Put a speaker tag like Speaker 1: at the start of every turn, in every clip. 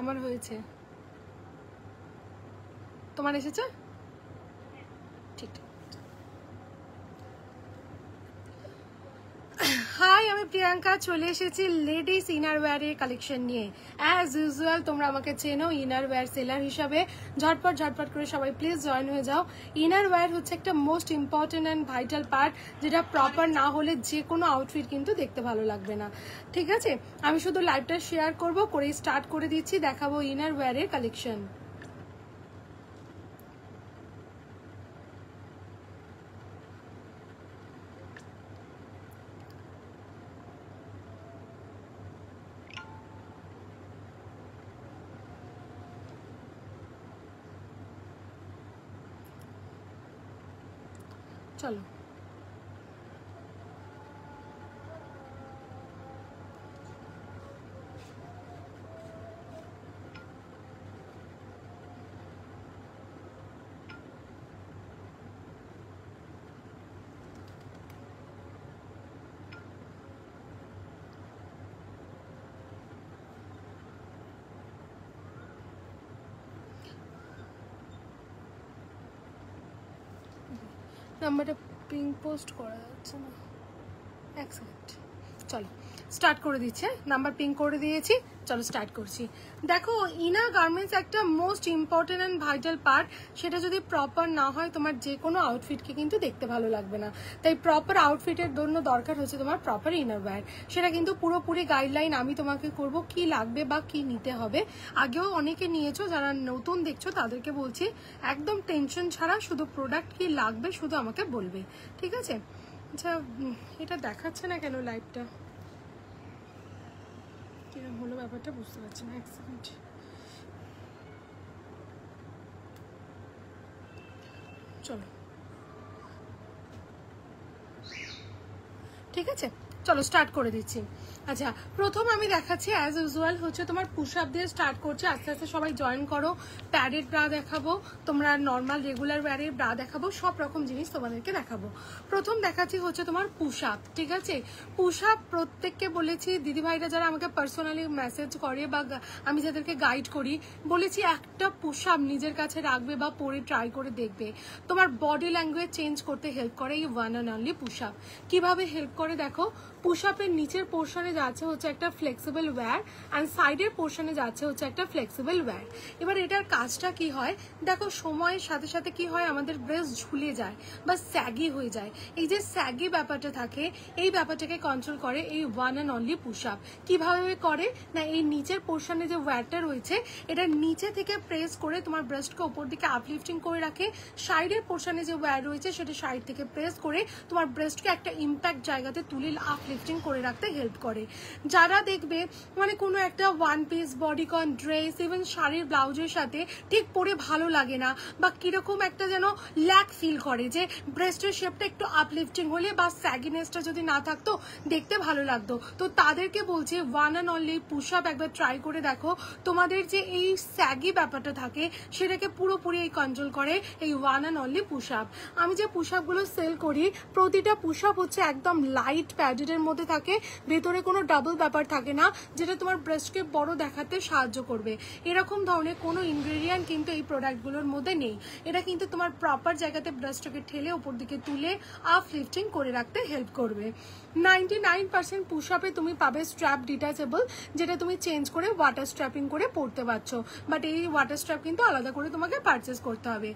Speaker 1: আমার হয়েছে, তোমার এসেছে? ঠিক ঠিক। হাই, আমি প্রিয়াঙ্কা, চলে এসেছি লেডিস ইনারওয়্যারের কালেকশন নিয়ে। অ্যাজ ইউজুয়াল তোমরা আমাকে চেনো ইনারওয়্যার সেলার হিসাবে। ঝটপট ঝটপট করে সবাই প্লিজ জয়েন হয়ে যাও। ইনারওয়্যার হচ্ছে একটা most important and vital part, যেটা প্রপার না হলে যে কোনো আউটফিট কিন্তু দেখতে ভালো লাগবে না। ঠিক আছে, আমি শুধু লাইভটা শেয়ার করব, করে স্টার্ট করে দিচ্ছি, দেখাবো ইনারওয়্যারের কালেকশন। চলো, নাম্বারটা পিং পোস্ট করা যাচ্ছে না, এক সেকেন্ড। চলো স্টার্ট করে দিচ্ছে, নাম্বার পিং করে দিয়েছি, চলো স্টার্ট করছি। দেখো, ইনার গার্মেন্টস একটা most important and vital part, সেটা যদি প্রপার না হয় তোমার যে কোনো আউটফিটকে কিন্তু দেখতে ভালো লাগবে না। তাই প্রপার আউটফিটের জন্য দরকার হচ্ছে তোমার প্রপার ইনারওয়্যার। সেটা কিন্তু পুরোপুরি গাইডলাইন আমি তোমাকে করব, কি লাগবে বা কি নিতে হবে। আগেও অনেকে নিয়েছো, যারা নতুন দেখছো তাদেরকে বলছি একদম টেনশন ছাড়া শুধু প্রোডাক্ট কি লাগবে শুধু আমাকে বলবে, ঠিক আছে? আচ্ছা, এটা দেখাচ্ছে না কেন লাইভটা? কিরকম হলো ব্যাপারটা বুঝতে পারছি না, এক সেকেন্ড। চলো, ঠিক আছে, চলো স্টার্ট করে দিচ্ছি। আচ্ছা, প্রথম আমি দেখাচ্ছি অ্যাজ ইউজুয়াল হচ্ছে তোমার পুশ আপ দিয়ে স্টার্ট করছে। আস্তে আস্তে সবাই জয়েন করো। প্যাডেড ব্রা দেখাবো, তোমরা নর্মাল রেগুলার ওয়্যারের ব্রা দেখাবো, সব রকম জিনিস তোমাদেরকে দেখাবো। প্রথম দেখাচ্ছি হচ্ছে তোমার পুশ আপ, ঠিক আছে? পুশ আপ প্রত্যেককে বলেছি, দিদিভাইরা যারা আমাকে পার্সোনালি মেসেজ করে বা আমি যাদেরকে গাইড করি, বলেছি একটা পুশ আপ নিজের কাছে রাখবে বা পরে ট্রাই করে দেখবে। তোমার বডি ল্যাঙ্গুয়েজ চেঞ্জ করতে হেল্প করে এই one and only push up. কিভাবে হেল্প করে দেখো, পুশ আপের নিচের পোর্শনে যাচ্ছে হচ্ছে একটা ফ্লেক্সিবল ওয়্যার, অ্যান্ড সাইডের পোর্শনে যাচ্ছে হচ্ছে একটা ফ্লেক্সিবল ওয়্যার। এবার এটার কাজটা কি হয় দেখো, সময়ের সাথে সাথে কি হয়, আমাদের ব্রেস্ট ঝুলে যায় বা স্যাগি হয়ে যায়। এই যে স্যাগি ব্যাপারটা থাকে, এই ব্যাপারটাকে কন্ট্রোল করে এই one and only push up. কিভাবে করে না, এই নিচের পোর্শনে যে ওয়্যারটা রয়েছে, এটা নিচে থেকে প্রেস করে তোমার ব্রেস্টকে উপর দিকে আপলিফটিং করে রাখে। সাইডের পোর্শনে যে ওয়্যার রয়েছে, সেটা সাইড থেকে প্রেস করে তোমার ব্রেস্টকে একটা ইম্প্যাক্ট জায়গাতে তুলে আপলিফটিং করে রাখতে হেল্প করে। যারা দেখবে মানে কোনো একটা one piece, bodycon, dress, even শাড়ির ব্লাউজের সাথে ঠিক পরে ভালো লাগে না বা কিরকম একটা যেন ল্যাক ফিল করে, যে ব্রেস্টের শেপটা একটু আপলিফটিং হলে বা স্যাগিনেসটা যদি না থাকতো দেখতে ভালো লাগতো, তো তাদেরকে বলছি one and only push up একবার ট্রাই করে দেখো। তোমাদের যে এই স্যাগি ব্যাপারটা থাকে সেটাকে পুরোপুরি এই কন্ট্রোল করে এই one and only push up. আমি যে পুশ আপগুলো সেল করি, প্রতিটা পুশ আপ হচ্ছে একদম লাইট প্যাডেডের মধ্যে থাকে, ভেতরে কোনো ডাবল ব্যাপার থাকে না, যেটা তোমার ব্রেস্টকে বড় দেখাতে সাহায্য করবে। এরকম ধরনের কোনো ইনগ্রেডিয়েন্ট কিন্তু এই প্রোডাক্টগুলোর মধ্যে নেই। এটা কিন্তু তোমার প্রপার জায়গাতে ব্রেস্টকে ঠেলে উপর দিকে তুলে আপলিফটিং করে রাখতে হেল্প করবে। 99% পুশ আপে তুমি পাবে স্ট্র্যাপ ডিটাচেবল, যেটা তুমি চেঞ্জ করে ওয়াটার স্ট্র্যাপিং করে পরতে পারছো, বাট এই ওয়াটার স্ট্র্যাপ কিন্তু আলাদা করে তোমাকে পারচেস করতে হবে।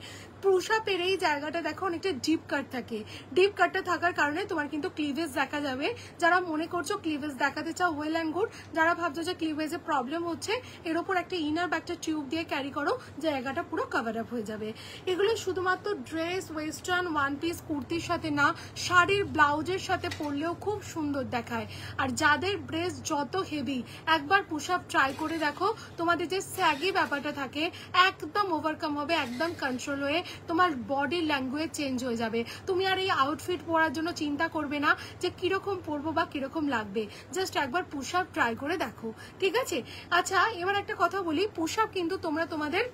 Speaker 1: পুশ আপের এই জায়গাটা দেখো অনেকটা ডিপ কাট থাকে, ডিপ কাটটা থাকার কারণে তোমার কিন্তু ক্লিভেজ দেখা যাবে। যারা মনে করছো ক্লিভেজ দেখাতে চাও, ওয়েল অ্যান্ড গুড। যারা ভাবছো যে ক্লিভেজে প্রবলেম হচ্ছে, এর ওপর একটা ইনার বা একটা টিউব দিয়ে ক্যারি করো, জায়গাটা পুরো কভার আপ হয়ে যাবে। এগুলো শুধুমাত্র ড্রেস, ওয়েস্টার্ন, ওয়ান পিস, কুর্তির সাথে না, শাড়ির ব্লাউজের সাথে পরলেও খুব সুন্দর দেখায়। আর যাদের ব্রেস্ট যত হেভি, একবার পুশ আপ ট্রাই করে দেখো, তোমাদের যে স্যাগি ব্যাপারটা থাকে একদম ওভারকাম হবে, একদম কন্ট্রোল হয়ে তোমার বডি ল্যাঙ্গুয়েজ চেঞ্জ হয়ে যাবে। তুমি আর এই আউটফিট পরার জন্য চিন্তা করবে না যে কিরকম পরবো বা কিরকম লাগবে, জাস্ট একবার পুশ আপ ট্রাই করে দেখো, ঠিক আছে? আচ্ছা, এবার একটা কথা বলি, পুশ আপ কিন্তু তোমরা তোমাদের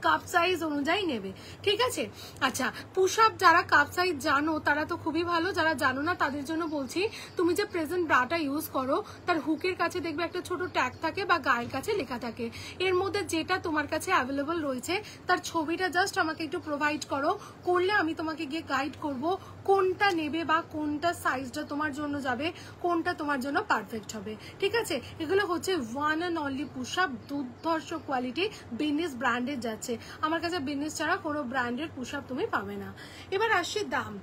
Speaker 1: কাপ সাইজ অনুযায়ী নেবে, ঠিক আছে। আচ্ছা, পুশ আপ যারা কাপ সাইজ জানো তারা তো খুবই ভালো, যারা জানো না তাদের জন্য বলছি, তুমি যে প্রেজেন্ট ব্রাটা ইউজ করো তার হুকের কাছে দেখবে একটা ছোট ট্যাগ থাকে বা গায়ের কাছে লেখা থাকে, এর মধ্যে যেটা তোমার কাছে অ্যাভেলেবল রয়েছে তার ছবিটা জাস্ট আমাকে একটু প্রোভাইড করো, করলে আমি তোমাকে গিয়ে গাইড করব কোনটা নেবে বা কোনটা সাইজটা তোমার জন্য যাবে, কোনটা তোমার জন্য পারফেক্ট হবে, ঠিক আছে। এগুলো হচ্ছে one and only push up, দুর্ধর্ষ কোয়ালিটি, বিজনেস ব্র্যান্ডের যাচ্ছে, আমার কাছে বিজনেস ছাড়া কোনো ব্র্যান্ডের পুশ আপ তুমি পাবে না। এবার আসছি দাম,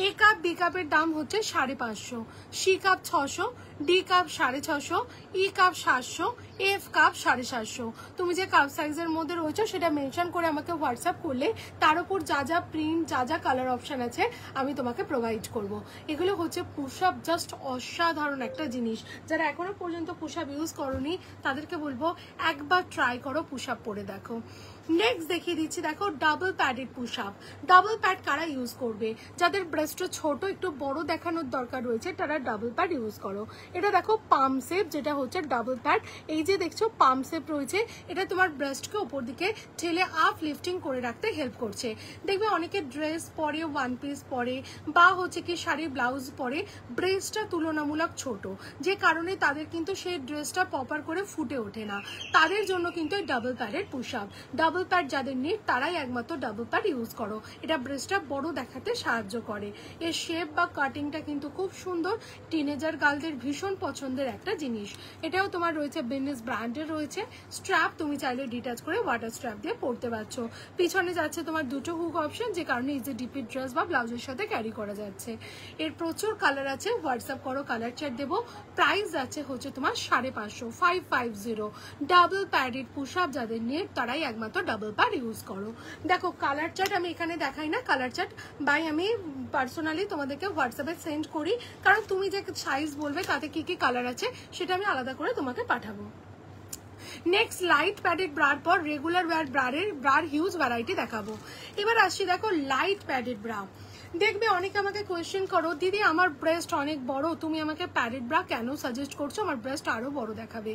Speaker 1: এ কাপ বি কাপের দাম হচ্ছে 550, সি কাপ 600, ডি কাপ 650, ই কাপ 700, এফ কাপ 750। তুমি যে কাপ সাইজের মধ্যে রয়েছে সেটা মেনশন করে আমাকে হোয়াটসঅ্যাপ করলে তার উপর যা যা প্রিন্ট যা যা কালার অপশন আছে আমি তোমাকে প্রোভাইড করব। এগুলো হচ্ছে পুশ আপ, জাস্ট অসাধারণ একটা জিনিস, যারা এখনো পর্যন্ত পুশ আপ ইউজ করোনি তাদেরকে বলবো একবার ট্রাই করো, পুশ আপ পরে দেখো। নেক্সট দেখিয়ে দিচ্ছি, দেখো double padded push up. Double pad কারা ইউজ করবে, যাদের ব্রেস্টটা ছোট একটু বড় দেখানোর দরকার রয়েছে তারা ডাবল প্যাড ইউজ করো। এটা দেখো পাম শেপ, যেটা হচ্ছে ডাবল প্যাড, এই যে দেখছো পাম শেপ রয়েছে, এটা তোমার ব্রেস্টকে উপর দিকে ঠেলে আপ লিফটিং করে রাখতে হেল্প করছে। দেখবে অনেকে ড্রেস পরে, ওয়ান পিস পরে বা হচ্ছে কি শাড়ি ব্লাউজ পরে, ব্রেস্টটা তুলনামূলক ছোট, যে কারণে তাদের কিন্তু সেই ড্রেসটা প্রপার করে ফুটে ওঠে না, তাদের জন্য কিন্তু এই ডাবল প্যাডের পুশ আপ। ডাবল প্যাড যাদের নিড তারাই একমাত্র ডাবল প্যাড ইউজ করো, এটা ব্রেস্টটা বড় দেখাতে সাহায্য করে। এর শেপ বা কাটিংটা কিন্তু খুব সুন্দর, টিনেজার গার্লদের ভীষণ পছন্দের একটা জিনিস। এটাও তোমার রয়েছে বিজনেস ব্র্যান্ডের রয়েছে। স্ট্র্যাপ তুমি চাইলে ডিটাচ করে ওয়াটার স্ট্র্যাপ দিয়ে পরতে পারছো। পিছনে যাচ্ছে তোমার দুটো হুক অপশন, যে কারণে ইজি ডিপি ড্রেস বা ব্লাউজের সাথে ক্যারি করা যাচ্ছে। এর প্রচুর কালার আছে, হোয়াটসঅ্যাপ করো, কালার চার্ট দেবো। প্রাইস যাচ্ছে হচ্ছে তোমার 550, 550। ডাবল প্যাডেড পুশ আপ যাদের নিড তারাই একমাত্র ডাবল প্যাড ইউজ করো। দেখো কালার চার্ট আমি এখানে দেখাই না, কালার চার্ট বাই আমি পার্সোনালি তোমাদেরকে হোয়াটসঅ্যাপে সেন্ড করি, কারণ তুমি যে সাইজ বলবে তাতে কি কি কালার আছে সেটা আমি আলাদা করে তোমাকে পাঠাবো। নেক্সট লাইট প্যাডেড ব্রার পর regular wire Brar huge variety দেখাবো। এবার আসছি দেখো লাইট প্যাডেড ব্রা। দেখবে অনেকে আমাকে কোয়েশ্চেন করো, দিদি আমার ব্রেস্ট অনেক বড়, তুমি আমাকে প্যাডেড ব্রা কেন সাজেস্ট করছো, আমার ব্রেস্ট আরো বড় দেখাবে।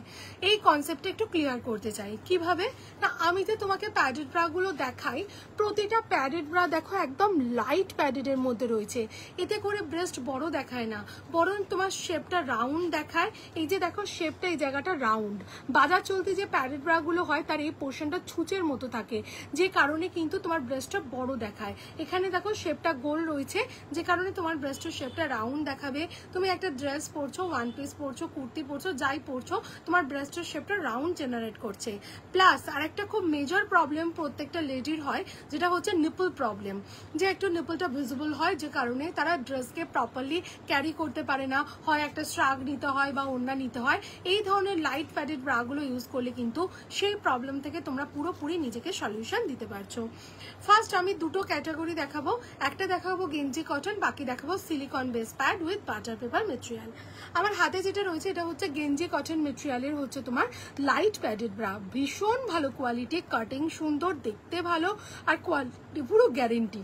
Speaker 1: এই কনসেপ্টটা একটু ক্লিয়ার করতে চাই। কিভাবে না, আমি যে তোমাকে প্যাডেড ব্রাগুলো দেখাই, প্রতিটা প্যাডেড ব্রা দেখো একদম লাইট প্যাডেডের মধ্যে রয়েছে, এতে করে ব্রেস্ট বড় দেখায় না, বরং তোমার শেপটা রাউন্ড দেখায়। এই যে দেখো শেপটা, এই জায়গাটা রাউন্ড। বাজার চলতি যে প্যাডেড ব্রাগুলো হয় তার এই পোর্শনটা ছুঁচের মতো থাকে, যে কারণে কিন্তু তোমার ব্রেস্টটা বড় দেখায়। এখানে দেখো শেপটা গোল রয়েছে, যে কারণে তোমার ব্রেস্টের শেপটা রাউন্ড দেখাবে। তুমি একটা ড্রেস পরছো, ওয়ান পিস পরছো, কুর্তি পরছো, যাই পরছো, তোমার ব্রেস্টের শেপটা রাউন্ড জেনারেট করছে। প্লাস আর একটা খুব মেজর প্রবলেম প্রত্যেকটা লেডির হয়, যেটা হচ্ছে নিপল প্রবলেম, যে একটু নিপলটা ভিজিবল হয়, যে কারণে তারা ড্রেসকে প্রপারলি ক্যারি করতে পারে না, হয় একটা স্ট্রাগ নিতে হয় বা ওড়না নিতে হয়। এই ধরনের লাইট প্যাডেড ব্রাগুলো ইউজ করলে কিন্তু সেই প্রবলেম থেকে তোমরা পুরোপুরি নিজেকে সলিউশন দিতে পারছো। ফার্স্ট আমি দুটো ক্যাটাগরি দেখাবো, একটা দেখাবো গেঞ্জি কটন, বাকি দেখাবো silicone base pad with butter paper material. আমার হাতে যেটা রয়েছে এটা হচ্ছে গেঞ্জি কটন মেটেরিয়ালের হচ্ছে তোমার লাইট প্যাডেড ব্রা, ভীষণ ভালো কোয়ালিটি, কাটিং সুন্দর, দেখতে ভালো, আর কোয়ালিটি পুরো গ্যারেন্টি।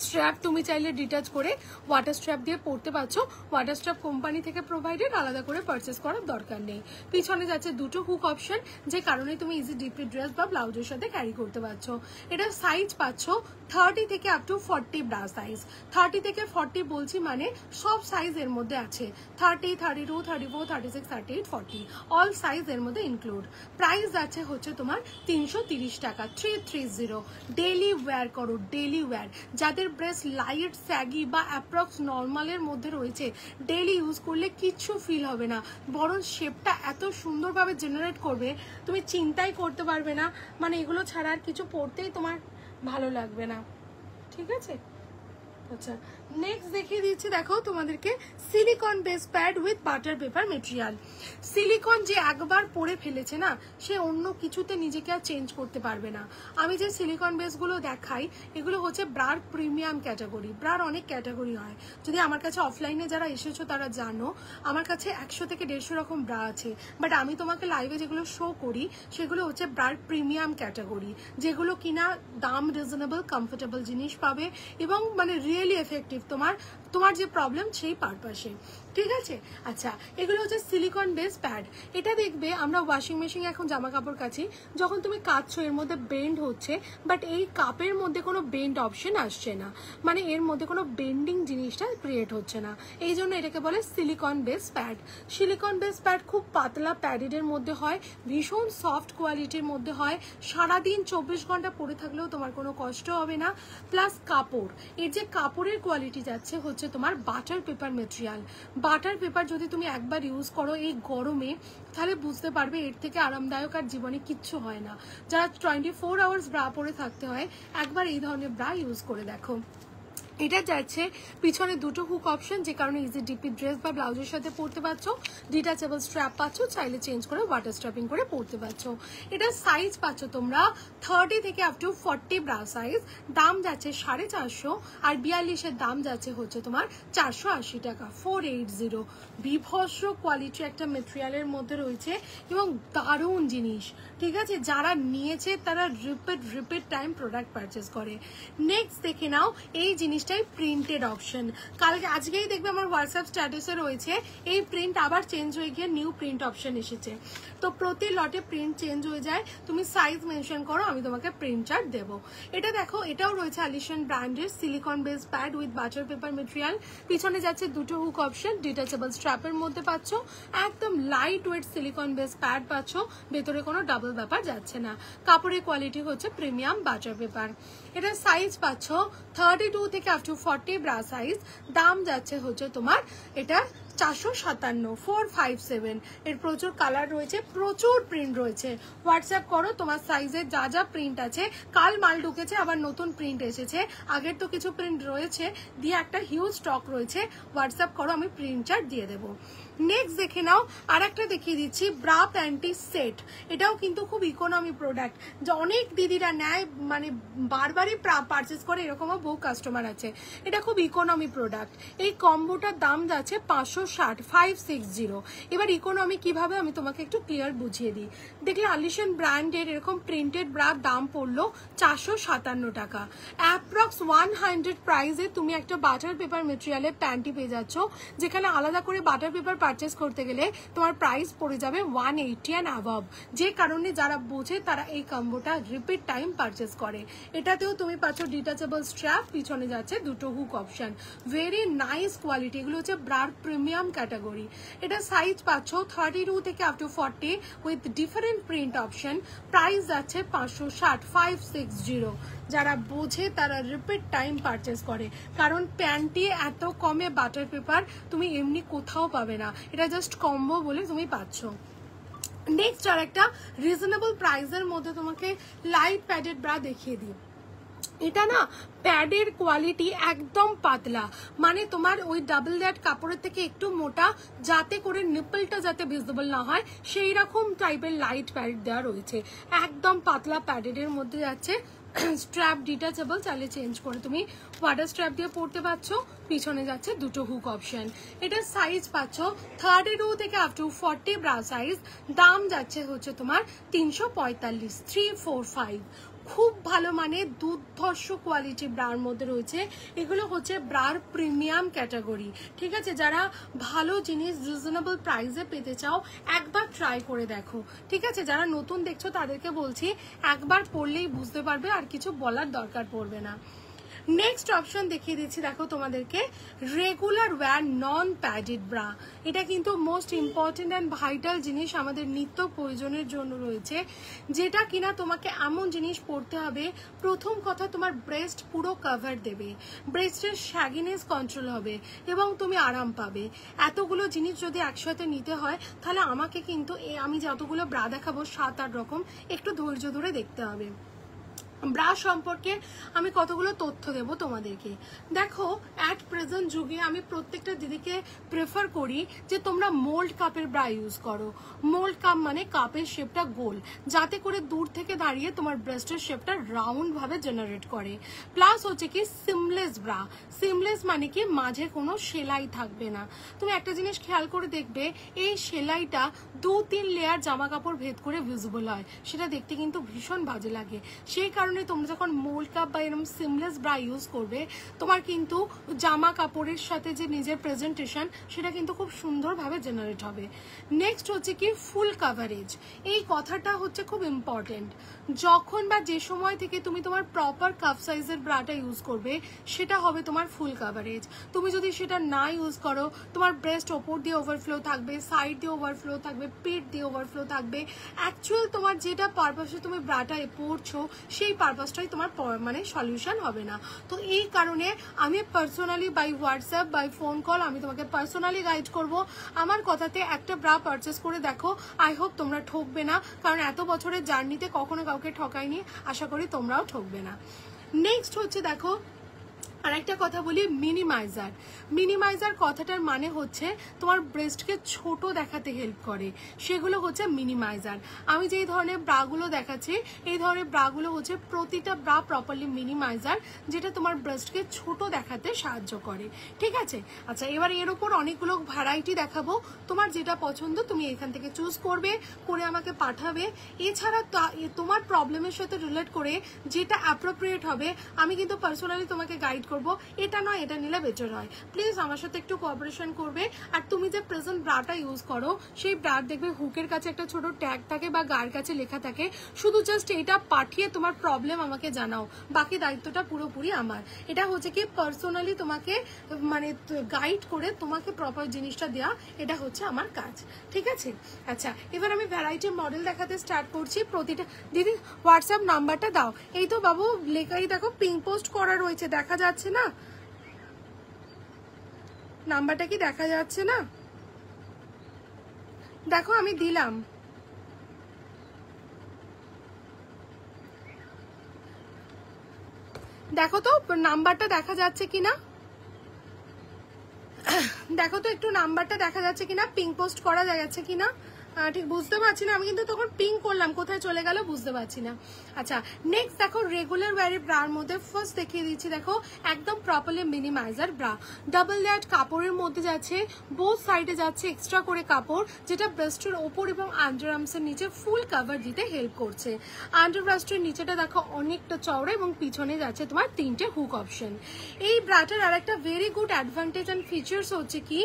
Speaker 1: স্ট্র্যাপ তুমি চাইলে ডিটাচ করে ওয়াটার স্ট্র্যাপ দিয়ে পরতে পারছো, ওয়াটার স্ট্র্যাপ কোম্পানি থেকে প্রোভাইডেড, আলাদা করে পারচেস করার দরকার নেই। পিছনে যাচ্ছে দুটো হুক অপশন, যে কারণে তুমি ইজি ডিপি ড্রেস বা ব্লাউজের সাথে ক্যারি করতে পারছো। এটা সাইজ পাচ্ছ 30 থেকে আপ টু 40 ব্রা সাইজ। 30 থেকে 40 বলছি মানে সব সাইজ এর মধ্যে আছে, 30, 32, 34, 36, 38, 40 অল সাইজ এর মধ্যে ইনক্লুড। প্রাইস যাচ্ছে হচ্ছে তোমার 330 টাকা, 330। ডেইলি ওয়্যার করো, ডেইলি ওয়্যার। যাদের ব্রেস্ট লাইট স্যাগি বা অ্যাপ্রক্স নর্মালের মধ্যে রয়েছে, ডেইলি ইউজ করলে কিচ্ছু ফিল হবে না, বরং শেপটা এত সুন্দরভাবে জেনারেট করবে তুমি চিন্তাই করতে পারবে না, মানে এগুলো ছাড়া আর কিছু পরতেই তোমার ভালো লাগবে না, ঠিক আছে। আচ্ছা নেক্সট দেখিয়ে দিচ্ছি, দেখো তোমাদেরকে silicone base pad with butter paper material. Silicone যে একবার পরে ফেলেছে না, সে অন্য কিছুতে নিজেকে আর চেঞ্জ করতে পারবে না। আমি যে সিলিকন বেসগুলো দেখাই এগুলো হচ্ছে ব্রার প্রিমিয়াম ক্যাটাগরি। ব্রার অনেক ক্যাটাগরি হয়, যদি আমার কাছে অফলাইনে যারা এসেছো তারা জানো আমার কাছে 100 থেকে 150 রকম ব্রা আছে, বাট আমি তোমাকে লাইভে যেগুলো শো করি সেগুলো হচ্ছে ব্রার প্রিমিয়াম ক্যাটাগরি, যেগুলো কিনা দাম রিজনেবল, কমফোর্টেবল জিনিস পাবে এবং মানে রিয়েলি এফেক্টিভ তোমার যে প্রবলেম সেই পারপাসে। ঠিক আছে। আচ্ছা, এগুলো হচ্ছে সিলিকন বেস প্যাড। এটা দেখবে আমরা ওয়াশিং মেশিনে এখন জামা কাপড় কাচি, যখন তুমি কাচছো এর মধ্যে বেন্ড হচ্ছে, বাট এই কাপের মধ্যে কোনো বেন্ড অপশন আসছে না, মানে এর মধ্যে কোনো বেন্ডিং জিনিসটা ক্রিয়েট হচ্ছে না, এই জন্য এটাকে বলে silicone base pad. Silicone base pad খুব পাতলা প্যাডেডের মধ্যে হয়, ভীষণ সফট কোয়ালিটির মধ্যে হয়, সারাদিন 24 ঘন্টা পরে থাকলেও তোমার কোনো কষ্ট হবে না। প্লাস কাপড়, এর যে কাপড়ের কোয়ালিটি যাচ্ছে হচ্ছে তোমার butter paper material. Butter paper যদি তুমি একবার ইউজ করো এই গরমে, তাহলে বুঝতে পারবে এর থেকে আরামদায়ক আর জীবনে কিচ্ছু হয় না। যারা 24 আওয়ার্স ব্রা পরে থাকতে হয়, একবার এই ধরনের ব্রা ইউজ করে দেখো। এটা যাচ্ছে পিছনে দুটো হুক অপশন, যে কারণে ইজি ডিপি ড্রেস বা ব্লাউজের সাথে পরতে পারছো। ডিটাচেবল স্ট্র্যাপ পাচ্ছ, চাইলে চেঞ্জ করে ওয়াটার স্ট্র্যাপিং করে পরতে পারছো। এটা সাইজ পাচ্ছ তোমরা 30 থেকে আপ টু 40 ব্রা সাইজ। দাম যাচ্ছে 450, আর 42-এর দাম যাচ্ছে হচ্ছে তোমার 480 টাকা। 480 বিভৎস কোয়ালিটি একটা মেটেরিয়ালের মধ্যে রয়েছে এবং দারুণ জিনিস। ঠিক আছে, যারা নিয়েছে তারা রিপিট টাইম প্রোডাক্ট পারচেস করে। নেক্সট দেখে নাও, এই জিনিসটাই প্রিন্টেড অপশন। কালকে আজকেই দেখবে আমার হোয়াটসঅ্যাপ স্ট্যাটাসে রয়েছে, এই প্রিন্ট আবার চেঞ্জ হয়ে গিয়ে নিউ প্রিন্ট অপশন এসেছে। তো প্রতি লটে প্রিন্ট চেঞ্জ হয়ে যায়, তুমি সাইজ মেনশন করো, আমি তোমাকে প্রিন্ট চার্ট দেবো। এটা দেখো, এটাও রয়েছে আলিশান ব্র্যান্ডের silicone base pad with butter paper material. পিছনে যাচ্ছে দুটো হুক অপশন, ডিটাচেবল স্ট্র্যাপের মধ্যে পাচ্ছ, একদম light weight silicone base pad পাচ্ছ, ভেতরে কোনো ডাবল ব্যাপার যাচ্ছে না। কাপড়ের কোয়ালিটি হচ্ছে প্রিমিয়াম বাটার পেপার। এটা সাইজ পাচ্ছ 32 থেকে আপ টু 40 ব্রা সাইজ। দাম যাচ্ছে হচ্ছে তোমার এটা 457, 457। এর প্রচুর কালার রয়েছে, প্রচুর প্রিন্ট রয়েছে। হোয়াটসঅ্যাপ করো, তোমার সাইজের যা যা প্রিন্ট আছে, কাল মাল ঢুকেছে, আবার নতুন প্রিন্ট এসেছে, আগের তো কিছু প্রিন্ট রয়েছে, দিয়ে একটা হিউজ স্টক রয়েছে। হোয়াটসঅ্যাপ করো, আমি প্রিন্ট চার্ট দিয়ে দেবো। নেক্সট দেখে নাও, আর একটা দেখিয়ে দিচ্ছি ব্রা প্যান্টি সেট। এটাও কিন্তু খুব ইকোনমি প্রোডাক্ট, যে অনেক দিদিরা নেয়, মানে বারবারই পারচেস করে, এরকমও বহু কাস্টমার আছে। এটা খুব ইকোনমি প্রোডাক্ট। এই কম্বোটার দাম যাচ্ছে 560, 560। এবার ইকোনমি কিভাবে আমি তোমাকে একটু ক্লিয়ার বুঝিয়ে দিই। দেখলে আলিশান ব্র্যান্ডের এরকম প্রিন্টেড ব্রার দাম পড়লো 457 টাকা। অ্যাপ্রক্স 100 প্রাইসে তুমি একটা বাটার পেপার মেটেরিয়ালের প্যান্টি পেয়ে যাচ্ছ, যেখানে আলাদা করে বাটার পেপার পারচেস করতে গেলে তোমার প্রাইস পড়ে যাবে 180 অ্যান্ড অ্যাবভ। যে কারণে যারা বোঝে তারা এই কম্বোটা রিপিট টাইম পারচেস করে। এটাতেও তুমি পাচ্ছ ডিটাচেবল স্ট্র্যাপ, পিছনে যাচ্ছে দুটো hook option, very nice quality. এগুলো হচ্ছে ব্রার প্রিমিয়াম ক্যাটাগরি। এটা সাইজ পাচ্ছ 32 থেকে up to 40 with different print option. Price যাচ্ছে 560, 560। যারা বোঝে তারা রিপিট টাইম পারচেস করে, কারণ প্যান্টি এত কমে বাটার পেপার তুমি এমনি কোথাও পাবে না, এটা জাস্ট কম্বো বলে তুমি পাচ্ছ। নেক্সট আর একটা রিজনেবল প্রাইসের মধ্যে তোমাকে লাইট প্যাডেড ব্রা দেখিয়ে দিই। এটা না প্যাডের কোয়ালিটি একদম পাতলা, মানে তোমার ওই ডাবল লেয়ার কাপড়ের থেকে একটু মোটা, যাতে করে নিপলটা যাতে ভিজিবল না হয় সেই রকম টাইপের লাইট প্যাড দেওয়া রয়েছে। একদম পাতলা প্যাডের মধ্যে যাচ্ছে। স্ট্র্যাপ ডিটাচেবল, চাইলে চেঞ্জ করে তুমি ওয়াটার স্ট্র্যাপ দিয়ে পরতে পারছো। পিছনে যাচ্ছে দুটো হুক অপশন। এটা সাইজ পাচ্ছ 32 থেকে আপ টু 40 ব্রা সাইজ। দাম যাচ্ছে হচ্ছে তোমার 345, 345। খুব ভালো মানে দুর্ধর্ষ কোয়ালিটি ব্রার মধ্যে রয়েছে। এগুলো হচ্ছে ব্রার প্রিমিয়াম ক্যাটাগরি। ঠিক আছে, যারা ভালো জিনিস রিজনেবল প্রাইসে পেতে চাও একবার ট্রাই করে দেখো। ঠিক আছে, যারা নতুন দেখছো তাদেরকে বলছি একবার পরলেই বুঝতে পারবে, আর কিছু বলার দরকার পড়বে না। নেক্সট অপশন দেখিয়ে দিচ্ছি, দেখো তোমাদেরকে রেগুলার ওয়্যার নন প্যাডেড ব্রা। এটা কিন্তু মোস্ট ইম্পর্টেন্ট অ্যান্ড ভাইটাল জিনিস আমাদের নিত্য প্রয়োজনের জন্য রয়েছে, যেটা কিনা তোমাকে এমন জিনিস পড়তে হবে। প্রথম কথা, তোমার ব্রেস্ট পুরো কভার দেবে, ব্রেস্টের শ্যাগিনেস কন্ট্রোল হবে এবং তুমি আরাম পাবে। এতগুলো জিনিস যদি একসাথে নিতে হয়, তাহলে আমাকে কিন্তু আমি যতগুলো ব্রা দেখাবো 7-8 রকম, একটু ধৈর্য ধরে দেখতে হবে। ব্রা সম্পর্কে আমি কতগুলো তথ্য দেব তোমাদেরকে। দেখো, অ্যাট প্রেজেন্ট যুগে আমি প্রত্যেকটা দিদিকে প্রেফার করি যে তোমরা মোল্ড কাপের ব্রা ইউজ করো। মোল্ড কাপ মানে কাপের শেপটা গোল, যাতে করে দূর থেকে দাঁড়িয়ে তোমার ব্রেস্টের শেপটা রাউন্ড ভাবে জেনারেট করে। প্লাস হচ্ছে কি সিমলেস ব্রা। সিমলেস মানে কি মাঝে কোনো সেলাই থাকবে না। তুমি একটা জিনিস খেয়াল করে দেখবে, এই সেলাইটা 2-3 লেয়ার জামা কাপড় ভেদ করে ভিজিবল হয়, সেটা দেখতে কিন্তু ভীষণ বাজে লাগে। সেই কারণে কারণে তোমরা যখন মোল্ড কাপ বা এরকম সিমলেস ব্রা ইউজ করবে তোমার কিন্তু জামা কাপড়ের সাথে যে নিজের প্রেজেন্টেশন সেটা কিন্তু খুব সুন্দরভাবে জেনারেট হবে। নেক্সট হচ্ছে কি ফুল কাভারেজ। এই কথাটা হচ্ছে খুব ইম্পর্টেন্ট। যখন বা যে সময় থেকে তুমি তোমার প্রপার কাপ সাইজের ব্রাটা ইউজ করবে সেটা হবে তোমার ফুল কাভারেজ। তুমি যদি সেটা না ইউজ করো তোমার ব্রেস্ট ওপর দিয়ে ওভারফ্লো থাকবে, সাইড দিয়ে ওভারফ্লো থাকবে, পেট দিয়ে ওভারফ্লো থাকবে, অ্যাকচুয়াল তোমার যেটা পারপাসে তুমি ব্রাটা পরছো সেই পারপাসটাই তোমার মানে সলিউশন হবে না। তো এই কারণে আমি personally by WhatsApp by phone call আমি তোমাকে পার্সোনালি গাইড করব। আমার কথাতে একটা ব্রা পারচেস করে দেখো, আই হোপ তোমরা ঠকবে না, কারণ এত বছরের জার্নিতে কখনো কাউকে ঠকাইনি, আশা করি তোমরাও ঠকবে না। নেক্সট হচ্ছে দেখো আর একটা কথা বলি, মিনিমাইজার। মিনিমাইজার কথাটার মানে হচ্ছে তোমার ব্রেস্টকে ছোট দেখাতে হেল্প করে, সেগুলো হচ্ছে মিনিমাইজার। আমি যেই ধরনের ব্রাগুলো দেখাচ্ছি এই ধরনের ব্রাগুলো হচ্ছে প্রতিটা ব্রা প্রপারলি মিনিমাইজার, যেটা তোমার ব্রেস্টকে ছোট দেখাতে সাহায্য করে, ঠিক আছে। আচ্ছা, এবার এর উপর অনেকগুলো ভ্যারাইটি দেখাবো, তোমার যেটা পছন্দ তুমি এখান থেকে চুজ করবে, করে আমাকে পাঠাবে। এছাড়া তোমার প্রবলেমের সাথে রিলেট করে যেটা অ্যাপ্রোপ্রিয়েট হবে আমি কিন্তু পার্সোনালি তোমাকে গাইড করব, এটা নয় এটা নিলে বেটার হয়। প্লিজ আমার সাথে একটু কোঅপারেশন করবে। আর তুমি যে প্রেজেন্ট ব্রাটা ইউজ করো সেই ব্রার দেখবে হুকের কাছে একটা ছোট ট্যাগ থাকে বা গায়ের কাছে লেখা থাকে, শুধু জাস্ট এটা পাঠিয়ে তোমার প্রবলেম আমাকে জানাও, বাকি দায়িত্বটা পুরোপুরি আমার। এটা হচ্ছে কি পার্সোনালি তোমাকে মানে গাইড করে তোমাকে প্রপার জিনিসটা দেওয়া, এটা হচ্ছে আমার কাজ, ঠিক আছে। আচ্ছা, এবার আমি ভ্যারাইটি মডেল দেখাতে স্টার্ট করছি। প্রতিটা দিদি হোয়াটসঅ্যাপ নাম্বারটা দাও। এই তো বাবু লেখাই দেখো পিং পোস্ট করা রয়েছে, দেখা যাচ্ছে না নাম্বারটা? কি দেখা যাচ্ছে না? দেখো আমি দিলাম, দেখো তো নাম্বারটা দেখা যাচ্ছে কিনা, দেখো তো একটু নাম্বারটা দেখা যাচ্ছে কিনা, পিং পোস্ট করা যাচ্ছে কিনা ঠিক বুঝতে পারছি না। আমি কিন্তু তখন পিং করলাম, কোথায় চলে গেল বুঝতে পারছি না। আচ্ছা, নেক্সট দেখো রেগুলার ওয়্যারের ব্রার মধ্যে ফার্স্ট দেখিয়ে দিচ্ছি, দেখো একদম properly minimiser bra, double layer কাপড়ের মধ্যে যাচ্ছে, বোথ সাইডে যাচ্ছে এক্সট্রা করে কাপড়, যেটা ব্রেস্টের ওপর এবং আন্ডার আর্মসের নিচে ফুল কভার দিতে হেল্প করছে। আন্ডার ব্রেস্টের নিচেটা দেখো অনেকটা চওড়া এবং পিছনে যাচ্ছে তোমার 3টে হুক অপশন। এই ব্রাটার আর একটা very good advantage and features হচ্ছে কি,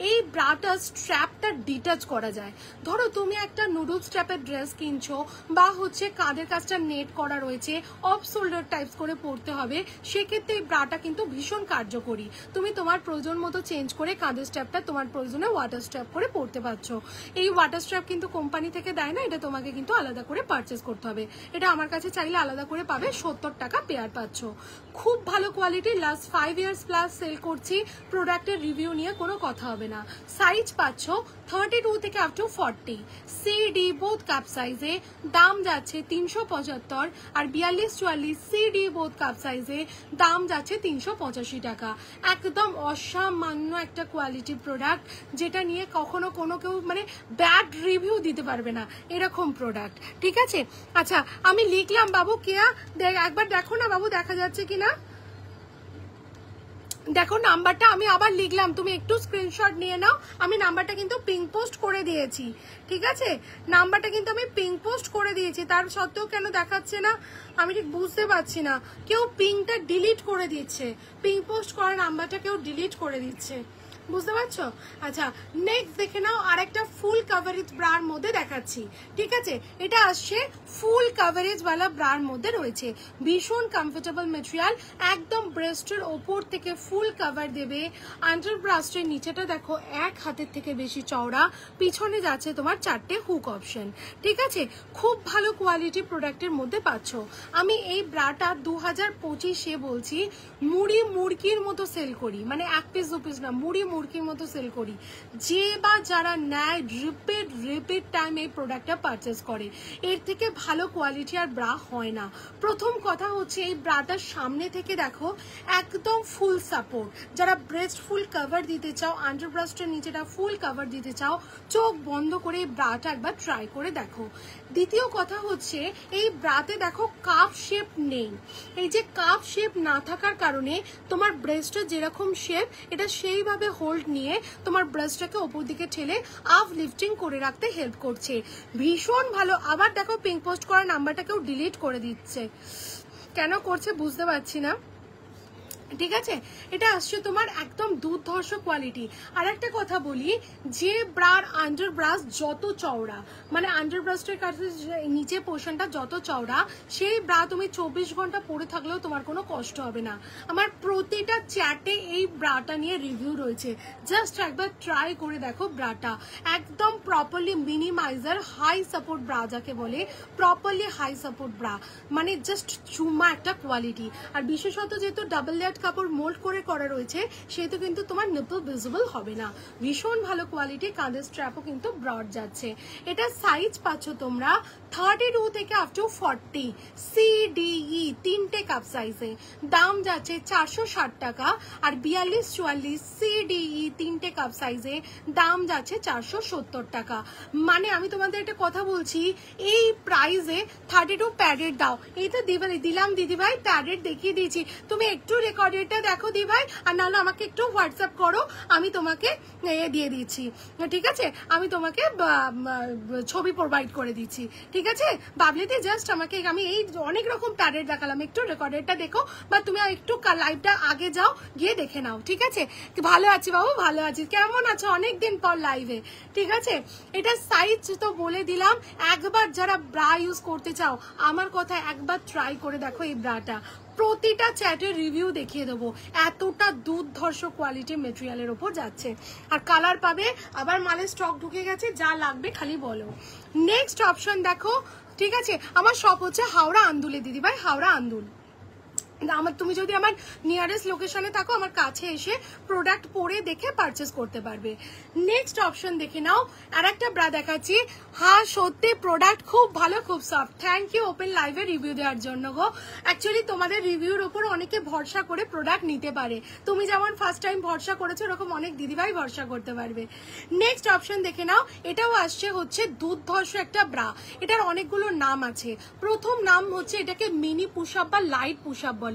Speaker 1: এই ব্রাটার স্ট্র্যাপটা ডিটাচ করা যায়। ধরো তুমি একটা নুডলস টাইপের ড্রেস কিনছো বা হচ্ছে কাঁধের কাজটা নেট করা রয়েছে, অফ শোল্ডার টাইপস করে পরতে হবে, সেক্ষেত্রে এই ব্রাটা কিন্তু ভীষণ কার্যকরী। তুমি তোমার প্রয়োজন মতো চেঞ্জ করে কাঁধের স্ট্র্যাপটা তোমার প্রয়োজনে ওয়াটার স্ট্র্যাপ করে পরতে পারছো। এই ওয়াটার স্ট্র্যাপ কিন্তু কোম্পানি থেকে দেয় না, এটা তোমাকে কিন্তু আলাদা করে পারচেস করতে হবে। এটা আমার কাছে চাইলে আলাদা করে পাবে, 70 টাকা পেয়ার পাচ্ছ। খুব ভালো quality, last 5 years plus sell করছি, প্রোডাক্টের রিভিউ নিয়ে কোনো কথা হবে না। সাইজ পাচ্ছ 32 থেকে up to 40, CD both cup সাইজে, দাম যাচ্ছে 375, আর 42-44 সিডি বোথ কাপ সাইজে দাম যাচ্ছে 385 টাকা। একদম অসামান্য একটা কোয়ালিটি প্রোডাক্ট, যেটা নিয়ে কখনো কোনো কেউ মানে ব্যাড রিভিউ দিতে পারবে না, এরকম প্রোডাক্ট, ঠিক আছে। আচ্ছা, আমি লিখলাম বাবু, কেয়া একবার দেখো না বাবু দেখা যাচ্ছে কিনা, দেখো নাম্বারটা আমি আবার লিখলাম, তুমি একটু স্ক্রিনশট নিয়ে নাও। আমি নাম্বারটা কিন্তু পিং পোস্ট করে দিয়েছি, ঠিক আছে, নাম্বারটা কিন্তু আমি পিং পোস্ট করে দিয়েছি, তার সত্ত্বেও কেন দেখাচ্ছে না আমি ঠিক বুঝতে পারছি না। কেউ পিংটা ডিলিট করে দিচ্ছে, পিং পোস্ট করা নাম্বারটা কেউ ডিলিট করে দিচ্ছে, বুঝতে পারছো। আচ্ছা, নেক্সট দেখে নাও আরেকটা ফুল কাভারেজ ব্রার মধ্যে দেখাচ্ছি, ঠিক আছে। এটা আসছে ফুল কাভারেজ ওয়ালা ব্রার মধ্যে রয়েছে, ভীষণ কমফোর্টেবল মেটেরিয়াল, একদম ব্রেস্টের ওপর থেকে ফুল কাভার দেবে। আন্ডার ব্রেস্টের নিচেটা দেখো 1 হাতের থেকে বেশি চওড়া, পিছনে যাচ্ছে তোমার 4টে হুক অপশন, ঠিক আছে। খুব ভালো কোয়ালিটি প্রোডাক্টের মধ্যে পাচ্ছ। আমি এই ব্রাটা 2025-এ বলছি মুড়ি মুড়কির মতো সেল করি, মানে 1 পিস 2 পিস না, মুড়ি মুড়কির মতো সেল করি। যে বা যারা নেয় রিপিট টাইম এই প্রোডাক্টটা পারচেস করে, এর থেকে ভালো কোয়ালিটি আর ব্রা হয় না। প্রথম কথা হচ্ছে এই ব্রাটার সামনে থেকে দেখো একদম ফুল সাপোর্ট, যারা ব্রেস্ট ফুল কভার দিতে চাও, আন্ডার ব্রেস্টের নিচেটা ফুল কভার দিতে চাও, চোখ বন্ধ করে এই ব্রাটা একবার ট্রাই করে দেখো। দ্বিতীয় কথা হচ্ছে এই ব্রাতে দেখো কাপ শেপ নেই, এই যে কাপ শেপ না থাকার কারণে তোমার ব্রেস্টের যেরকম শেপ এটা সেইভাবে হোল্ড নিয়ে তোমার ব্রেস্টটাকে ওপর দিকে ঠেলে আপ লিফটিং করে রাখতে হেল্প করছে, ভীষণ ভালো। আবার দেখো পিং পোস্ট করা নাম্বারটা কেউ ডিলিট করে দিচ্ছে, কেন করছে বুঝতে পারছি না, ঠিক আছে। এটা আসছে তোমার একদম দুর্ধর্ষ কোয়ালিটি। আর একটা কথা বলি, যে ব্রার আন্ডার ব্রাশ যত চওড়া, মানে আন্ডার ব্রাশটার কাছে নিচে পোর্শনটা যত চওড়া, সেই ব্রা তুমি 24 ঘন্টা পরে থাকলেও তোমার কোনো কষ্ট হবে না। আমার প্রতিটা চ্যাটে এই ব্রাটা নিয়ে রিভিউ রয়েছে, জাস্ট একবার ট্রাই করে দেখো। ব্রাটা একদম properly minimizer high support bra যাকে বলে, প্রপারলি হাই সাপোর্ট ব্রা, মানে জাস্ট চুমা একটা কোয়ালিটি। আর বিশেষত যেহেতু ডাবল লেয়ার কাপড় মোল্ড করে করা রয়েছে, সেহেতু কিন্তু তোমার নিপল ভিজিবল হবে না। ভীষণ ভালো কোয়ালিটি, কাঁধের স্ট্র্যাপও কিন্তু ব্রড যাচ্ছে। এটা সাইজ পাচ্ছ তোমরা 32 থেকে আপ টু 40 CDE, 3টে কাপ সাইজে। দাম যাচ্ছে 460 টাকা। আর 42-44 CDE, 3টে কাপ সাইজে দাম যাচ্ছে 470 টাকা। মানে আমি তোমাদের একটা কথা বলছি, এই প্রাইসে 32 প্যাডেড দাও। এই তো দিলাম দিদিভাই, প্যাডেড দেখিয়ে দিয়েছি, তুমি একটু রেকর্ডেডটা দেখো দিদিভাই, আর নাহলে আমাকে একটু হোয়াটসঅ্যাপ করো, আমি তোমাকে দিয়ে দিচ্ছি, ঠিক আছে। আমি তোমাকে ছবি প্রোভাইড করে দিচ্ছি, ঠিক আছে। বাবলিতে জাস্ট আমাকে, আমি এই অনেক রকম প্যাডেড দেখালাম, একটু রেকর্ডেডটা দেখো, বা তুমি একটু লাইভটা আগে যাও, গিয়ে দেখে নাও, ঠিক আছে। ভালো আছি বাবু, ভালো আছি, কেমন আছো অনেকদিন পর লাইভে, ঠিক আছে। এটা সাইজ তো বলে দিলাম। একবার যারা ব্রা ইউজ করতে চাও, আমার কথা একবার ট্রাই করে দেখো এই ব্রাটা। প্রতিটা চ্যাটের রিভিউ দেখিয়ে দেবো, এতটা দুর্ধর্ষ কোয়ালিটি মেটেরিয়ালের ওপর যাচ্ছে। আর কালার পাবে, আবার মালের স্টক ঢুকে গেছে, যা লাগবে খালি বলো। নেক্সট অপশন দেখো, ঠিক আছে। আমার শপ হচ্ছে হাওড়া আন্দুলে দিদিভাই, হাওড়া আন্দুল। তুমি যদি আমার নিয়ারেস্ট লোকেশনে থাকো, আমার কাছে এসে প্রোডাক্ট পরে দেখে পারচেস করতে পারবে। নেক্সট অপশন দেখে নাও, আর একটা ব্রা দেখাচ্ছি। হ্যাঁ সত্যি প্রোডাক্ট খুব ভালো, খুব সফট। থ্যাংক ইউ ওপেন লাইভে রিভিউ দেওয়ার জন্য গো। অ্যাকচুয়ালি তোমাদের রিভিউর ওপর অনেকে ভরসা করে প্রোডাক্ট নিতে পারে। তুমি যেমন ফার্স্ট টাইম ভরসা করেছো, এরকম অনেক দিদিভাই ভরসা করতে পারবে। নেক্সট অপশন দেখে নাও, এটাও আসছে হচ্ছে দুর্ধর্ষ একটা ব্রা। এটার অনেকগুলো নাম আছে। প্রথম নাম হচ্ছে এটাকে মিনি পুশ আপ বা লাইট পুশ আপ বলে।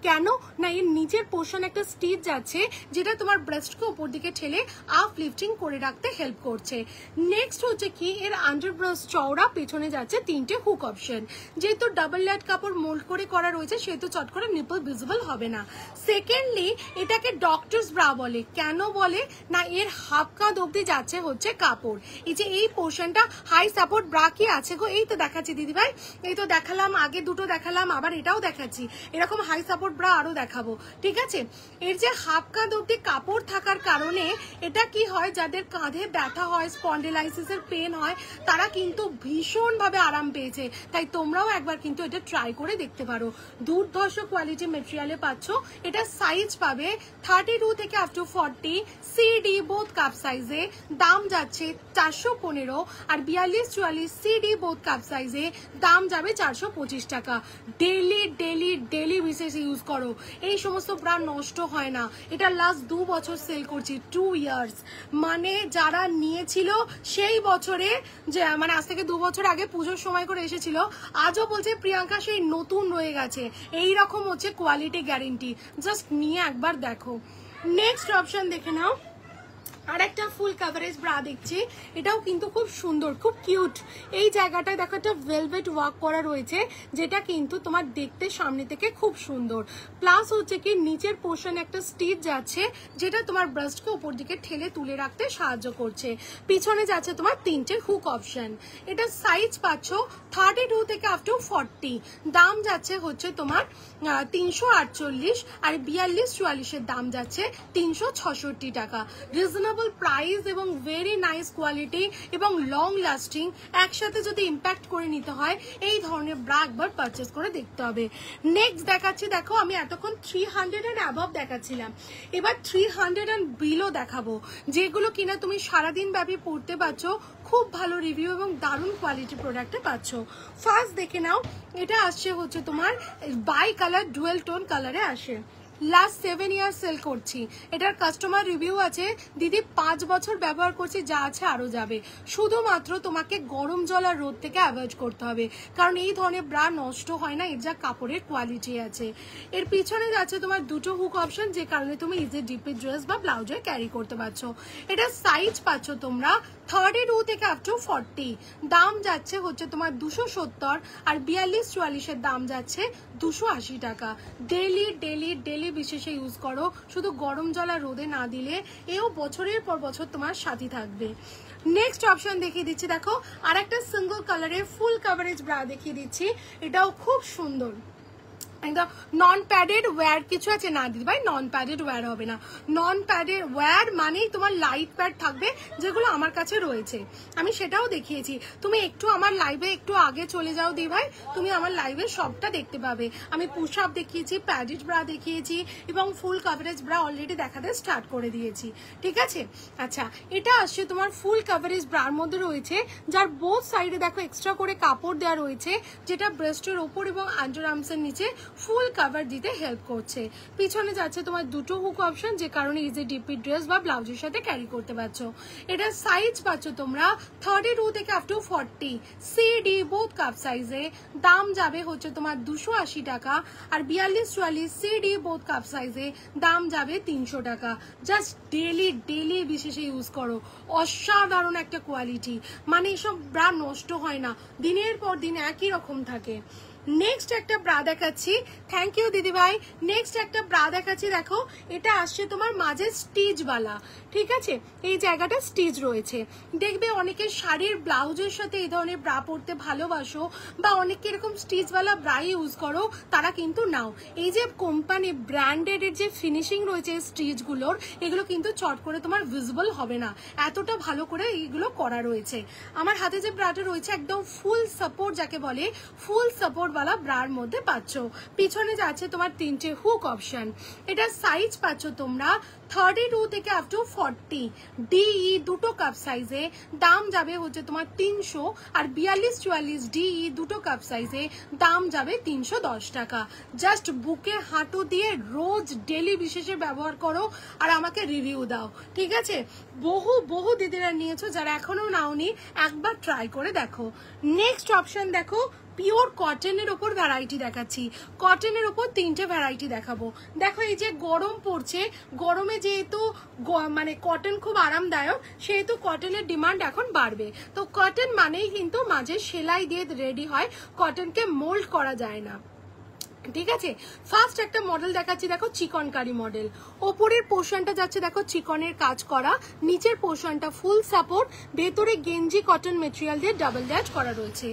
Speaker 1: কেন না, এর নিচের পোর্শন একটা স্টিচ যাচ্ছে, যেটা তোমার ব্রেস্টকে উপর দিকে ঠেলে আপ লিফটিং করে রাখতে হেল্প করছে। নেক্সট হচ্ছে কি, এর আন্ডার ব্রেস্ট চওড়া, পেছনে যাচ্ছে 3টে হুক অপশন। যেহেতু ডাবল লেয়ার কাপড় মোল্ড করে করা রয়েছে, সেহেতু চট করে নিপল ভিজিবল হবে না। সেকেন্ডলি, এটাকে ডক্টরস ব্রা বলে। কেন বলে না, এর হাফ কাঁধ অব্দি যাচ্ছে হচ্ছে কাপড়। এই যে এই পোর্শনটা হাই সাপোর্ট ব্রা কি আছে গো, এই তো দেখাচ্ছি দিদিভাই, এই তো দেখালাম, আগে দুটো দেখালাম, আবার এটাও দেখাচ্ছি। এরকম হাই সাপোর্ট ব্রা আরো দেখাবো, ঠিক আছে। এর যে হাফ কাঁধ অব্দি কাপড় থাকার কারণে এটা কি হয়, যাদের কাঁধে ব্যথা হয়, স্পন্ডিলাইসিসের পেন হয়, তারা কিন্তু ভীষণ ভাবে আরাম পেয়েছে। তাই তোমরাও একবার কিন্তু এটা ট্রাই করে দেখতে পারো। দুর্ধর্ষ কোয়ালিটি মেটেরিয়ালে পাচ্ছ। এটা সাইজ পাবে 32 থেকে up to 40 CD, both cup সাইজে। দাম যাচ্ছে 415। আর 42-44 CD, বোথ কাপ সাইজে দাম যাবে 425 টাকা। ডেলি ডেলি ডেলি বিশেষ ইউজ করো, এই সমস্ত ব্রা নষ্ট হয় না। এটা লাস্ট 2 বছর সেল করছি, 2 ইয়ার্স। মানে যারা নিয়েছিল সেই বছরে, যে মানে আজ থেকে 2 বছর আগে পুজোর সময় করে এসেছিল, আজও বলছে প্রিয়াঙ্কা সেই নতুন রয়ে গেছে। এই রকম হচ্ছে কোয়ালিটি গ্যারেন্টি, জাস্ট নিয়ে একবার দেখো। নেক্সট অপশন দেখে নাও, আর একটা ফুল কাভারেজ ব্রা দেখছি। এটাও কিন্তু খুব সুন্দর, খুব কিউট। এই জায়গাটায় দেখো একটা ভেলভেট ওয়ার্ক করা রয়েছে, যেটা কিন্তু তোমার দেখতে সামনে থেকে খুব সুন্দর। প্লাস হচ্ছে কি, নিচের পোর্শনে একটা স্টিচ যাচ্ছে, যেটা তোমার ব্রেস্টকে উপর দিকে ঠেলে তুলে রাখতে সাহায্য করছে। পিছনে যাচ্ছে তোমার 3টে হুক অপশন। এটা সাইজ পাচ্ছ 32 থেকে আপ টু 40। দাম যাচ্ছে হচ্ছে তোমার 348। আর 42-44 দাম যাচ্ছে 366 টাকা। রিজনেবল প্রাইস এবং ভেরি নাইস কোয়ালিটি এবং লং লাস্টিং, একসাথে যদি ইম্প্যাক্ট করে নিতে হয়, এই ধরনের ব্রা একবার পারচেস করে দেখতে হবে। নেক্সট দেখাচ্ছি, দেখো আমি এতক্ষণ 300 এন্ড অ্যাবভ দেখাচ্ছিলাম, এবার 300 এন্ড বিলো দেখাবো, যেগুলো কিনা তুমি সারাদিন ব্যাপী পড়তে পারছো। খুব ভালো রিভিউ এবং দারুণ কোয়ালিটি প্রোডাক্টে পাচ্ছ। ফার্স্ট দেখে নাও, এটা আসছে হচ্ছে তোমার বাই কালার, ডুয়েল টোন কালারে আসে। লাস্ট 7 ইয়ার্স সেল করছি। এটার কাস্টমার রিভিউ আছে, দিদি 5 বছর ব্যবহার করছি, যা আছে আরো যাবে। শুধুমাত্র তোমাকে গরম জল আর রোদ থেকে অ্যাভয়েড করতে হবে, কারণ এই ধরনের ব্রা নষ্ট হয় না, এর যা কাপড়ের কোয়ালিটি আছে। এর পিছনে যাচ্ছে তোমার 2টো হুক অপশন, যে কারণে তুমি ইজি ডিপি ড্রেস বা ব্লাউজে ক্যারি করতে পারছো। এটা সাইজ পাচ্ছ তোমরা 32 থেকে আপ টু 40 দাম যাচ্ছে হচ্ছে তোমার 270, আর 42-44 দাম যাচ্ছে 280 টাকা। ডেলি ডেলি ডেলি বিশেষে ইউজ করো, শুধু গরম জল আর রোদে না দিলে এও বছরের পর বছর তোমার সাথী থাকবে। নেক্সট অপশন দেখিয়ে দিচ্ছি, দেখো আর একটা সিঙ্গল কালারের ফুল কভারেজ ব্রা দেখিয়ে দিচ্ছি, এটাও খুব সুন্দর। একদম নন প্যাডেড ওয়্যার কিছু আছে না দিদি ভাই, নন প্যাডেড ওয়্যার হবে না। নন প্যাডেড ওয়্যার মানেই তোমার লাইট প্যাড থাকবে, যেগুলো আমার কাছে রয়েছে, আমি সেটাও দেখিয়েছি। তুমি একটু আমার লাইভে একটু আগে চলে যাও দি ভাই, তুমি আমার লাইভে সবটা দেখতে পাবে। আমি পুশ আপ দেখিয়েছি, প্যাডেড ব্রা দেখিয়েছি, এবং ফুল কভারেজ ব্রা অলরেডি দেখাতে স্টার্ট করে দিয়েছি, ঠিক আছে। আচ্ছা, এটা আসছে তোমার ফুল কভারেজ ব্রার মধ্যে রয়েছে, যার বোথ সাইডে দেখো এক্সট্রা করে কাপড় দেওয়া রয়েছে, যেটা ব্রেস্টের ওপর এবং আন্ডার আর্মসের নিচে ফুল কভার দিতে হেল্প করছে। পিছনে যাচ্ছে তোমার দুটো হুক অপশন, যে কারণে ইজি ডিপি ড্রেস বা ব্লাউজের সাথে ক্যারি করতে পারছো। এটার সাইজ পাচ্ছ তোমরা 32 থেকে up to 40 CD both cup সাইজে। দাম যাবে হচ্ছে তোমার 280 টাকা, আর 42-44 CD বোথ কাপ সাইজে দাম যাবে 300 টাকা। জাস্ট ডেলি ডেলি বিশেষে ইউজ করো, অসাধারণ একটা কোয়ালিটি, মানে এসব ব্রা নষ্ট হয় না, দিনের পর দিন একই রকম থাকে। নেক্সট একটা ব্রা দেখাচ্ছি, থ্যাংক ইউ দিদি ভাই। নেক্সট একটা ব্রা দেখাচ্ছি, দেখো এটা আসছে তোমার মাঝে স্টিচওয়ালা, ঠিক আছে, এই জায়গাটা স্টিচ রয়েছে। দেখবে অনেকে শাড়ির ব্লাউজের সাথে এই ধরনের ব্রা পরতে ভালোবাসো, বা অনেকে এরকম স্টিচওয়ালা ব্রা ইউজ করো, তারা কিন্তু নাও। এই যে কোম্পানি ব্র্যান্ডেড এর যে ফিনিশিং রয়েছে স্টিচগুলোর, এগুলো কিন্তু চট করে তোমার ভিজিবল হবে না, এতটা ভালো করে এইগুলো করা রয়েছে। আমার হাতে যে ব্রাটা রয়েছে একদম ফুল সাপোর্ট, যাকে বলে ফুল সাপোর্ট वाला ব্রার মধ্যে পাচ্ছ। পিছনে যাচ্ছে তোমার তিনটে হুক অপশন। এটা সাইজ পাচ্ছ তোমরা 32 থেকে আপ টু 40 DE দুটো কাপ সাইজে। দাম যাবে হচ্ছে তোমার 300, আর 42-44 DE দুটো কাপ সাইজে দাম যাবে 310 টাকা। জাস্ট বুকে হাঁটু দিয়ে রোজ ডেলি বিশেষে ব্যবহার করো, আর আমাকে রিভিউ দাও, ঠিক আছে। বহু বহু দিদিরা নিয়েছো, যারা এখনো নাওনি একবার ট্রাই করে দেখো। নেক্সট অপশন দেখো, পিওর কটনের ওপর ভ্যারাইটি দেখাচ্ছি। কটনের ওপর তিনটে ভ্যারাইটি দেখাবো। দেখো এই যে গরম পড়ছে, গরমে যেহেতু মানে কটন খুব আরামদায়ক, সেহেতু কটনের ডিমান্ড এখন বাড়বে। তো কটন মানেই কিন্তু মাঝে সেলাই দিয়ে রেডি হয়, কটনকে মোল্ড করা যায় না, ঠিক আছে। ফার্স্ট একটা মডেল দেখাচ্ছি, দেখো চিকনকারি মডেল। ওপরের পোর্শনটা যাচ্ছে দেখো চিকনের কাজ করা, নিচের পোর্শনটা ফুল সাপোর্ট, ভেতরে গেঞ্জি কটন মেটেরিয়াল দিয়ে ডাবল ড্যাশ করা রয়েছে।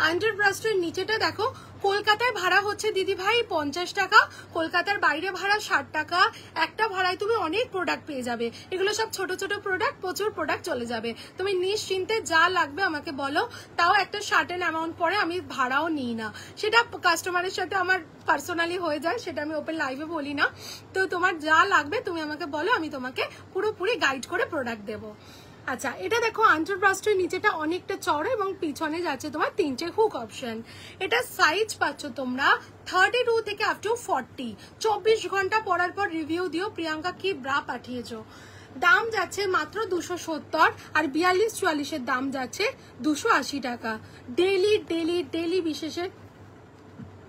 Speaker 1: আন্ডার ব্রাস্টের নিচেটা দেখো, কলকাতায় ভাড়া হচ্ছে দিদি ভাই 50 টাকা, কলকাতার বাইরে ভাড়া 60 টাকা। একটা ভাড়ায় তুমি অনেক প্রোডাক্ট পেয়ে যাবে, এগুলো সব ছোট ছোট প্রোডাক্ট, প্রচুর প্রোডাক্ট চলে যাবে। তুমি নিশ্চিন্তে যা লাগবে আমাকে বলো, তাও একটা সার্টেন অ্যামাউন্ট পরে আমি ভাড়াও নিই না, সেটা কাস্টমারের সাথে আমার পার্সোনালি হয়ে যায়, সেটা আমি ওপেন লাইভে বলি না। তো তোমার যা লাগবে তুমি আমাকে বলো, আমি তোমাকে পুরোপুরি গাইড করে প্রোডাক্ট দেবো। আচ্ছা, এটা দেখো আন্ডার ব্রাস্টের নিচেটা অনেকটা চড়া, এবং পিছনে যাচ্ছে তোমার তিনটে হুক অপশন। এটা সাইজ পাচ্ছ তোমরা 32 থেকে আপ টু 40। 24 ঘন্টা পরার পর রিভিউ দিও প্রিয়াঙ্কা কি ব্রা পাঠিয়েছো। দাম যাচ্ছে মাত্র 270, আর 42-44 দাম যাচ্ছে 280 টাকা। ডেলি ডেলি ডেলি বিশেষে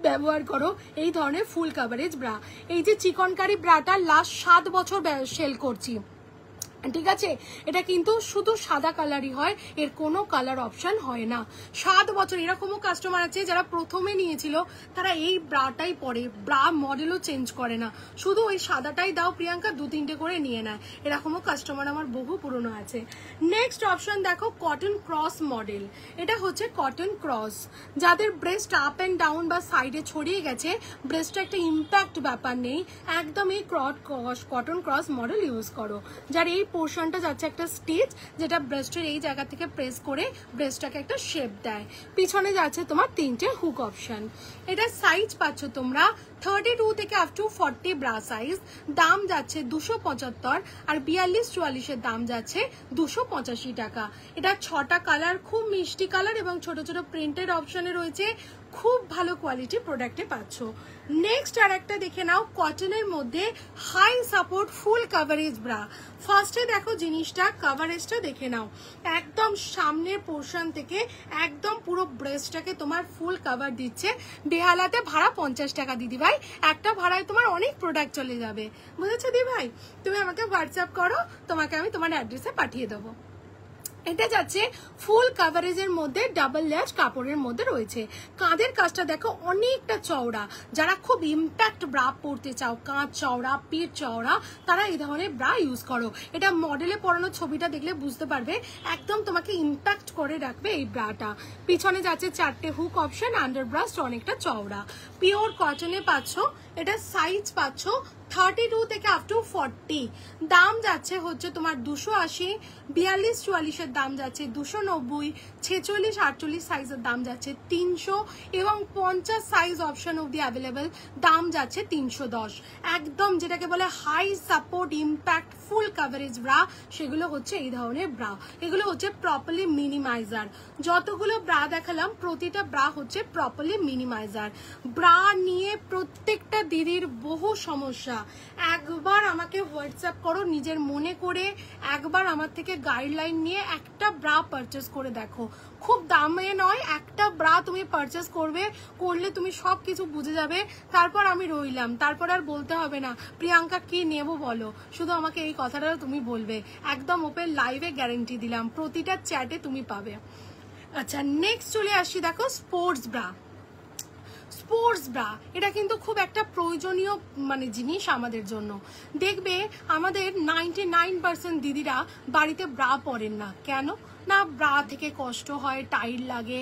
Speaker 1: ব্যবহার করো এই ধরনের ফুল কভারেজ ব্রা। এই যে চিকনকারি ব্রাটা লাস্ট 7 বছর সেল করছি, ঠিক আছে। এটা কিন্তু শুধু সাদা কালারই হয়, এর কোনো কালার অপশন হয় না। 7 বছর, এরকমও কাস্টমার আছে যারা প্রথমে নিয়েছিল, তারা এই ব্রাটাই পরে, ব্রা মডেলও চেঞ্জ করে না, শুধু ওই সাদাটাই দাও প্রিয়াঙ্কা, 2-3টে করে নিয়ে নেয়, এরকমও কাস্টমার আমার বহু পুরনো আছে। নেক্সট অপশন দেখো কটন ক্রস মডেল। এটা হচ্ছে কটন ক্রস, যাদের ব্রেস্ট আপ অ্যান্ড ডাউন বা সাইডে ছড়িয়ে গেছে, ব্রেস্টে একটা ইম্প্যাক্ট ব্যাপার নেই, একদম এই কটন ক্রস মডেল ইউজ করো। যার এই পোর্শনটা যাচ্ছে একটা স্টিচ, যেটা ব্রেস্টের এই জায়গা থেকে প্রেস করে ব্রেস্টটাকে একটা শেপ দেয়। পিছনে যাচ্ছে তোমার তিনটে হুক অপশন। এটা সাইজ পাচ্ছ তোমরা 32 থেকে আপ টু 40 ব্রা সাইজ। দাম যাচ্ছে 275, আর 42-44 দাম যাচ্ছে 285 টাকা। এটা 6টা কালার, খুব মিষ্টি কালার, এবং ছোট ছোট প্রিন্টেড অপশনে রয়েছে, খুব ভালো কোয়ালিটি প্রোডাক্টে পাচ্ছ। নেক্সট আর একটা দেখে নাও, কটনের মধ্যে high support full coverage bra. ফার্স্টে দেখো জিনিসটা, কভারেজটা দেখে নাও, একদম সামনের পোর্শন থেকে একদম পুরো ব্রেস্টটাকে তোমার ফুল কভার দিচ্ছে। বেহালাতে ভাড়া 50 টাকা দিদি ভাই, একটা ভাড়ায় তোমার অনেক প্রোডাক্ট চলে যাবে, বুঝেছো দিদি ভাই। তুমি আমাকে হোয়াটসঅ্যাপ করো, তোমাকে আমি তোমার অ্যাড্রেসে পাঠিয়ে দেবো। এটা যাচ্ছে ফুল কাভারেজের মধ্যে, ডাবল লেয়ার কাপড়ের মধ্যে রয়েছে। কাঁধের কাজটা দেখো অনেকটা চওড়া, যারা খুব ইম্প্যাক্ট ব্রা পরতে চাও, কাঁধ চওড়া পিঠ চওড়া, তারা এই ধরনের ব্রা ইউজ করো। এটা মডেলে পরানো ছবিটা দেখলে বুঝতে পারবে, একদম তোমাকে ইম্প্যাক্ট করে রাখবে এই ব্রাটা। পিছনে যাচ্ছে 4টে হুক অপশন, আন্ডার ব্রাস্ট অনেকটা চওড়া, পিওর কটনে পাচ্ছ। এটা সাইজ পাচ্ছ 32 থেকে আপ টু 40। দাম যাচ্ছে হচ্ছে তোমার 280, 42-44 দাম যাচ্ছে 290, 46-48 সাইজের দাম যাচ্ছে 300 এবং 50 সাইজ অপশন অবধি অ্যাভেলেবেল, দাম যাচ্ছে 310। একদম যেটাকে বলে high support impact full coverage bra, সেগুলো হচ্ছে এই ধরনের ব্রা। এগুলো হচ্ছে প্রপারলি মিনিমাইজার। যতগুলো ব্রা দেখালাম প্রতিটা ব্রা হচ্ছে প্রপারলি মিনিমাইজার। ব্রা নিয়ে প্রত্যেকটা দিদির বহু সমস্যা, একবার আমাকে হোয়াটসঅ্যাপ করো নিজের মনে করে, একবার আমার থেকে গাইডলাইন নিয়ে একটা ব্রা পারচেস করে দেখো। খুব দামে নয়, একটা ব্রা তুমি পারচেস করলে তুমি সব কিছু বুঝে যাবে। তারপর আমি রইলাম, তারপর আর বলতে হবে না প্রিয়াঙ্কা কি নেব বলো, শুধু আমাকে এই কথাটা তুমি বলবে। একদম ওপেন লাইভে গ্যারেন্টি দিলাম, প্রতিটা চ্যাটে তুমি পাবে। আচ্ছা নেক্সট চলে আসি, দেখো স্পোর্টস ব্রা। স্পোর্টস ব্রা এটা কিন্তু খুব একটা প্রয়োজনীয় জিনিস আমাদের জন্য। দেখবে আমাদের 99% দিদিরা বাড়িতে ব্রা পরেন না, কেন না? ব্রা থেকে কষ্ট হয়, টাইট লাগে,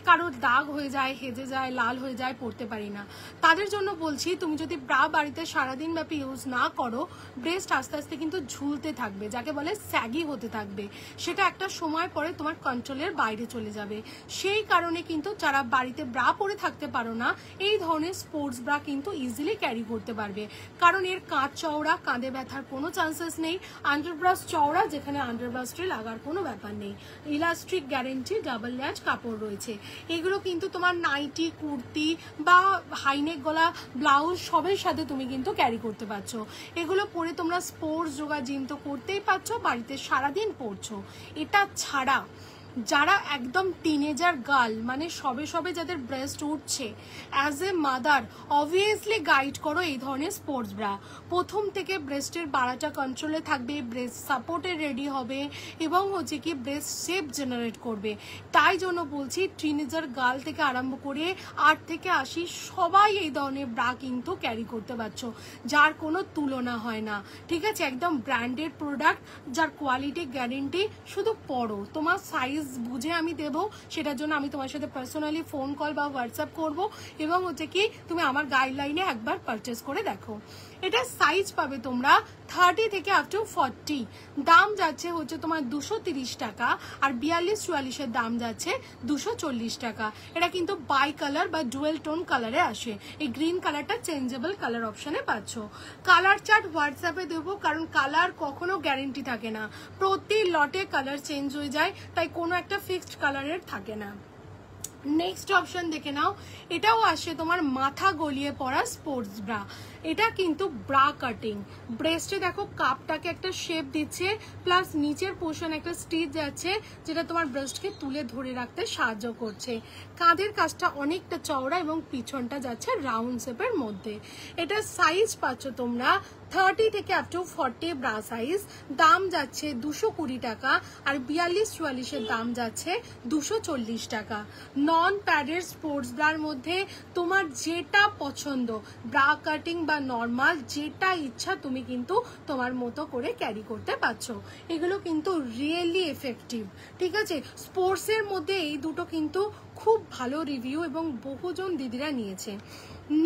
Speaker 1: কারোর দাগ হয়ে যায়, হেজে যায়, লাল হয়ে যায়, পরতে পারি না। তাদের জন্য বলছি, তুমি যদি ব্রা বাড়িতে সারাদিন ব্যাপী ইউজ না করো, ব্রেস্ট আস্তে আস্তে কিন্তু ঝুলতে থাকবে, যাকে বলে স্যাগি হতে থাকবে। সেটা একটা সময় পরে তোমার কন্ট্রোলের বাইরে চলে যাবে। সেই কারণে কিন্তু যারা বাড়িতে ব্রা পরে থাকতে পারো না, এই ধরনের স্পোর্টস ব্রা কিন্তু ইজিলি ক্যারি করতে পারবে, কারণ এর কাঁধ চওড়া, কাঁধে ব্যথার কোনো চান্সেস নেই, আন্ডারব্রাস্ট চওড়া, যেখানে আন্ডারব্রাস্টে লাগার কোনো ব্যাপার নেই, ইলাস্টিক গ্যারেন্টি, ডাবল লেয়ার কাপড় রয়েছে। এগুলো কিন্তু তোমার নাইটি, কুর্তি বা হাইনেক গলা ব্লাউজ সবের সাথে তুমি কিন্তু ক্যারি করতে পারছো। এগুলো পরে তোমরা স্পোর্টস, যোগা, জিম তো করতেই পারছো, বাড়িতে সারাদিন পরছো। এটা ছাড়া যারা একদম টিনেজার গার্ল, সবে সবে যাদের ব্রেস্ট উঠছে, as a mother obviously guide করো এই ধরনের স্পোর্টস ব্রা। প্রথম থেকে ব্রেস্টের বাড়াটা কন্ট্রোলে থাকবে, ব্রেস্ট সাপোর্টে রেডি হবে এবং হচ্ছে কি ব্রেস্ট শেপ জেনারেট করবে। তাই জন্য বলছি টিনেজার গার্ল থেকে আরম্ভ করে 8 থেকে 80 সবাই এই ধরনের ব্রা কিন্তু ক্যারি করতে পারছো, যার কোনো তুলনা হয় না। ঠিক আছে, একদম ব্র্যান্ডেড প্রোডাক্ট, যার কোয়ালিটি গ্যারেন্টি। শুধু পড়ো, তোমার সাইজ বুঝে আমি দেবো, সেটার জন্য আমি তোমার সাথে পার্সোনালি ফোন কল বা হোয়াটসঅ্যাপ করবো এবং হচ্ছে কি তুমি আমার গাইডলাইনে একবার পারচেস করে দেখো। এটা সাইজ পাবে তোমরা 30 থেকে আপ টু 40। দাম যাচ্ছে হচ্ছে তোমার 230 টাকা, আর 42-44 দাম যাচ্ছে 240 টাকা। এটা কিন্তু বাই কালার বা ডুয়েল টোন কালারে আসে। এই গ্রিন কালারটা চেঞ্জেবল কালার অপশনে পাচ্ছ। কালার চার্ট হোয়াটসঅ্যাপে দেবো, কারণ কালার কখনো গ্যারেন্টি থাকে না, প্রতি লটে কালার চেঞ্জ হয়ে যায়, তাই কোনো একটা ফিক্সড কালারের থাকে না। নেক্সট অপশন দেখে নাও, এটাও আসে তোমার মাথা গলিয়ে পড়া স্পোর্টস ব্রা। এটা কিন্তু ব্রা কাটিং, ব্রেস্টে দেখো কাপটাকে একটা শেপ দিচ্ছে, প্লাস নিচের পোর্শন একটা স্টিচ যাচ্ছে, যেটা তোমার ব্রেস্টকে তুলে ধরে রাখতে সাহায্য করছে। কাঁধের কাজটা অনেকটা চওড়া এবং পিছনটা যাচ্ছে রাউন্ড শেপের মধ্যে। এটা সাইজ পাচ্ছ তোমরা 30 থেকে আপ টু 40 ব্রা সাইজ। দাম যাচ্ছে 220 টাকা, আর 42-44 দাম যাচ্ছে 240 টাকা। নন প্যাডেড স্পোর্টস ব্রার মধ্যে তোমার যেটা পছন্দ, ব্রা কাটিং বা নর্মাল, যেটা ইচ্ছা তুমি কিন্তু তোমার মতো করে ক্যারি করতে পারছো। এগুলো কিন্তু রিয়েলি এফেক্টিভ। ঠিক আছে, স্পোর্টসের মধ্যে এই দুটো কিন্তু খুব ভালো রিভিউ এবং বহুজন দিদিরা নিয়েছে।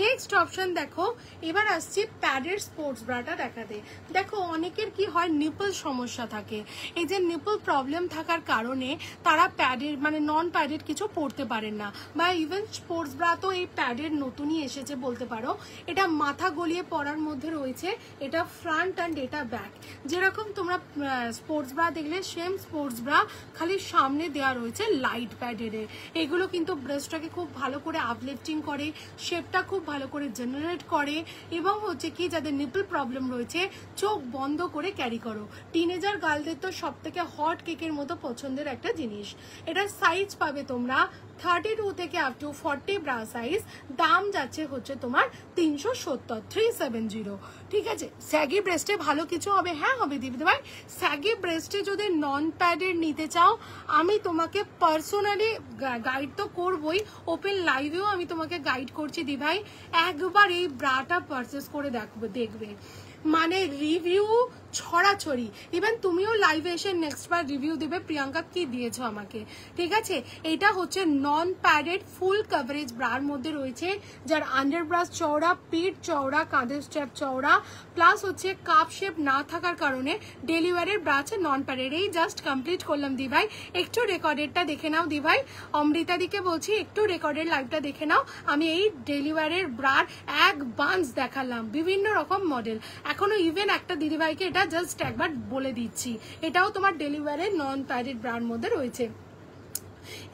Speaker 1: নেক্সট অপশন দেখো, এবার আসছি প্যাডেড স্পোর্টস ব্রাটা দেখাতে। দেখো অনেকের কি হয়, নিপল সমস্যা থাকে। এই যে নিপল প্রবলেম থাকার কারণে তারা প্যাডেড নন প্যাডেড কিছু পরতে পারেন না, বা ইভেন স্পোর্টস ব্রা তো এই প্যাডেড নতুনই এসেছে বলতে পারো। এটা মাথা গলিয়ে পরার মধ্যে রয়েছে, এটা ফ্রন্ট অ্যান্ড এটা ব্যাক। যেরকম তোমরা স্পোর্টস ব্রা দেখলে সেম স্পোর্টস ব্রা, খালি সামনে দেওয়া রয়েছে লাইট প্যাডেডে। এগুলো কিন্তু ব্রেস্টটাকে খুব ভালো করে আপলিফটিং করে, শেপটা খুব ভালো করে জেনারেট করে, এবং হচ্ছে কি যাদের নিপল প্রবলেম রয়েছে চোখ বন্ধ করে ক্যারি করো। টিনেজার গার্লদের তো সব থেকে হট কেকের মতো পছন্দের একটা জিনিস। এটার সাইজ পাবে তোমরা 32 থেকে আপ টু 40 ব্রা সাইজ, দাম যাচ্ছে হচ্ছে তোমার 370, 370। ঠিক আছে, স্যাগি ব্রেস্টে ভালো কিছু হবে? হ্যাঁ হবে দিদি ভাই। স্যাগি ব্রেস্টে যদি নন প্যাডেড নিতে চাও, আমি তোমাকে পার্সোনালি গাইড তো করবই, ওপেন লাইভেও আমি তোমাকে গাইড করছি দি ভাই। একবার এই ব্রাটা পারচেস করে দেখবে, মানে রিভিউ ছড়াছড়ি। ইভেন তুমিও লাইভে এসে নেক্সট বার রিভিউ দেবে প্রিয়াঙ্কা কি দিয়েছো আমাকে। ঠিক আছে, এটা হচ্ছে নন প্যাডেড ফুল কভারেজ ব্রার মধ্যে রয়েছে, যার আন্ডার ব্রাস্ট চওড়া, পিঠ চওড়া, কাঁধের স্টেপ চওড়া, প্লাস হচ্ছে কাপ শেপ না থাকার কারণে ডেলিভারের ব্রা আছে নন প্যাডেড। এই জাস্ট কমপ্লিট করলাম দি ভাই, একটু রেকর্ডেডটা দেখে নাও দি ভাই। অমৃতা দিকে বলছি একটু রেকর্ডেড লাইভটা দেখে নাও। আমি এই ডেলিভারের ব্রার এক বান্স দেখালাম, বিভিন্ন রকম মডেল। এখনো ইভেন একটা দিদিভাইকে এটা জাস্ট একবার বলে দিচ্ছি, এটাও তোমার ডেলিভারের নন প্যাডেড ব্রার মধ্যে রয়েছে।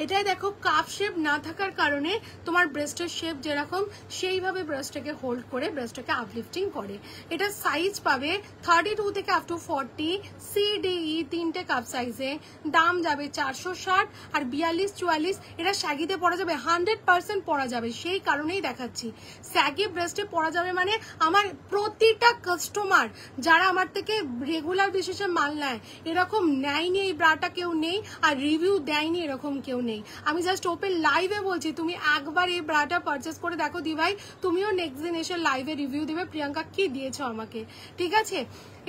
Speaker 1: এটাই দেখো কাপ শেপ না থাকার কারণে তোমার ব্রেস্টের শেপ যেরকম সেইভাবে ব্রেস্টটাকে হোল্ড করে ব্রেস্টটাকে আপলিফটিং করে। এটা সাইজ পাবে 32 থেকে আপ টু 40, CDE 3টে কাপ সাইজে, দাম যাবে 460। আর 42-44 এটা স্যাগিতে পরা যাবে, 100% পরা যাবে, সেই কারণেই দেখাচ্ছি। স্যাগি ব্রেস্টে পরা যাবে মানে আমার প্রতিটা কাস্টমার যারা আমার থেকে রেগুলার বেসিসে মাল নেয়, এরকম নেয়নি এই ব্রাটা কেউ নেই, আর রিভিউ দেয়নি এরকম কেউ নেই। আমি জাস্ট ওপেন লাইভে বলছি, তুমি একবার এই ব্রাটা পারচেস করে দেখো দি ভাই, তুমিও নেক্সট দিন এসে লাইভে রিভিউ দেবে প্রিয়াঙ্কা কি দিয়েছো আমাকে। ঠিক আছে,